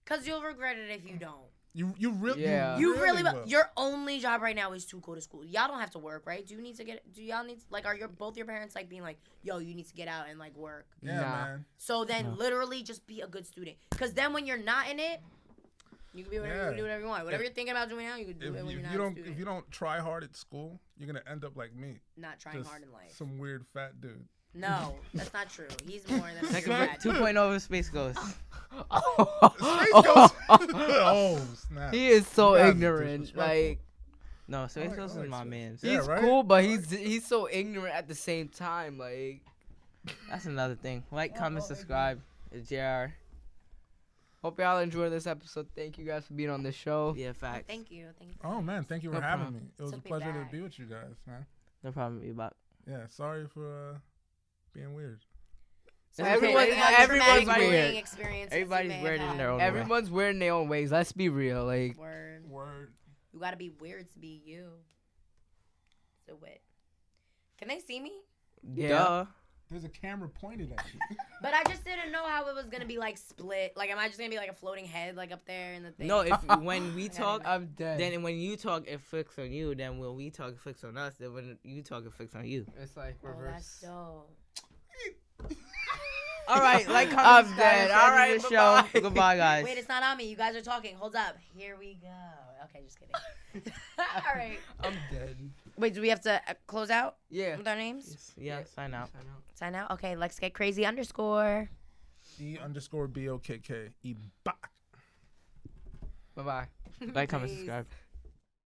Cause you'll regret it if you don't. You really Yeah. You really will. will. Your only job right now is to go to school. Y'all don't have to work, right? Do y'all need like are both your parents like being like, yo, you need to get out and like work? Yeah, Nah. man. So then No. literally just be a good student. Cause then when you're not in it, you can be whatever you can do whatever you want. Whatever you're thinking about doing now, you can do it when you're not a student. If you don't try hard at school, you're gonna end up like me, Not trying just hard in life. some weird fat dude. No, that's not true. He's more than Like a a bad 2.0 of Space Ghost. Space Ghost. Oh snap! He is so You guys are ignorant. disrespectful. Like No, Space like- Ghost I is like my Space. man. Yeah, he's right? cool, but he's so ignorant at the same time. Like That's another thing. Like, comment, subscribe. It's JR. hope y'all enjoyed this episode. Thank you guys for being on the show. Yeah, facts. Thank you. Oh man, thank you for No having problem. me. It was Took a me pleasure back. to be with you guys, man. No problem, Ebokk. Yeah, sorry for being weird. So Everyone- everyone's everyone's weird. Experiences Everybody's you may weird have in had. their own way. Everyone's weird in their own ways. Let's be real. Like Word. Word. You gotta be weird to be you. So what? Can they see me? yeah. Duh. There's a camera pointed at you. But I just didn't know how it was gonna be like split. Like, am I just gonna be like a floating head like up there in the thing? No, if when we talk, I'm dead. then when you talk, it flicks on you. Then when we talk, it flicks on us. Then when you talk, it flicks on you. It's like Oh, that's reverse. dope. All right, like, comment, I'm subscribe, dead. share All right, this show. bye-bye. Goodbye, guys. Wait, it's not on me. You guys are talking. Hold up. Here we go. Okay, just kidding. All right. I'm dead. Wait, do we have to close out Yeah. with our names? Yeah, sign out. Sign out. Okay, let's get crazy _ E_BOKK. Ebokk. Bye bye. Like, comment, Peace. subscribe.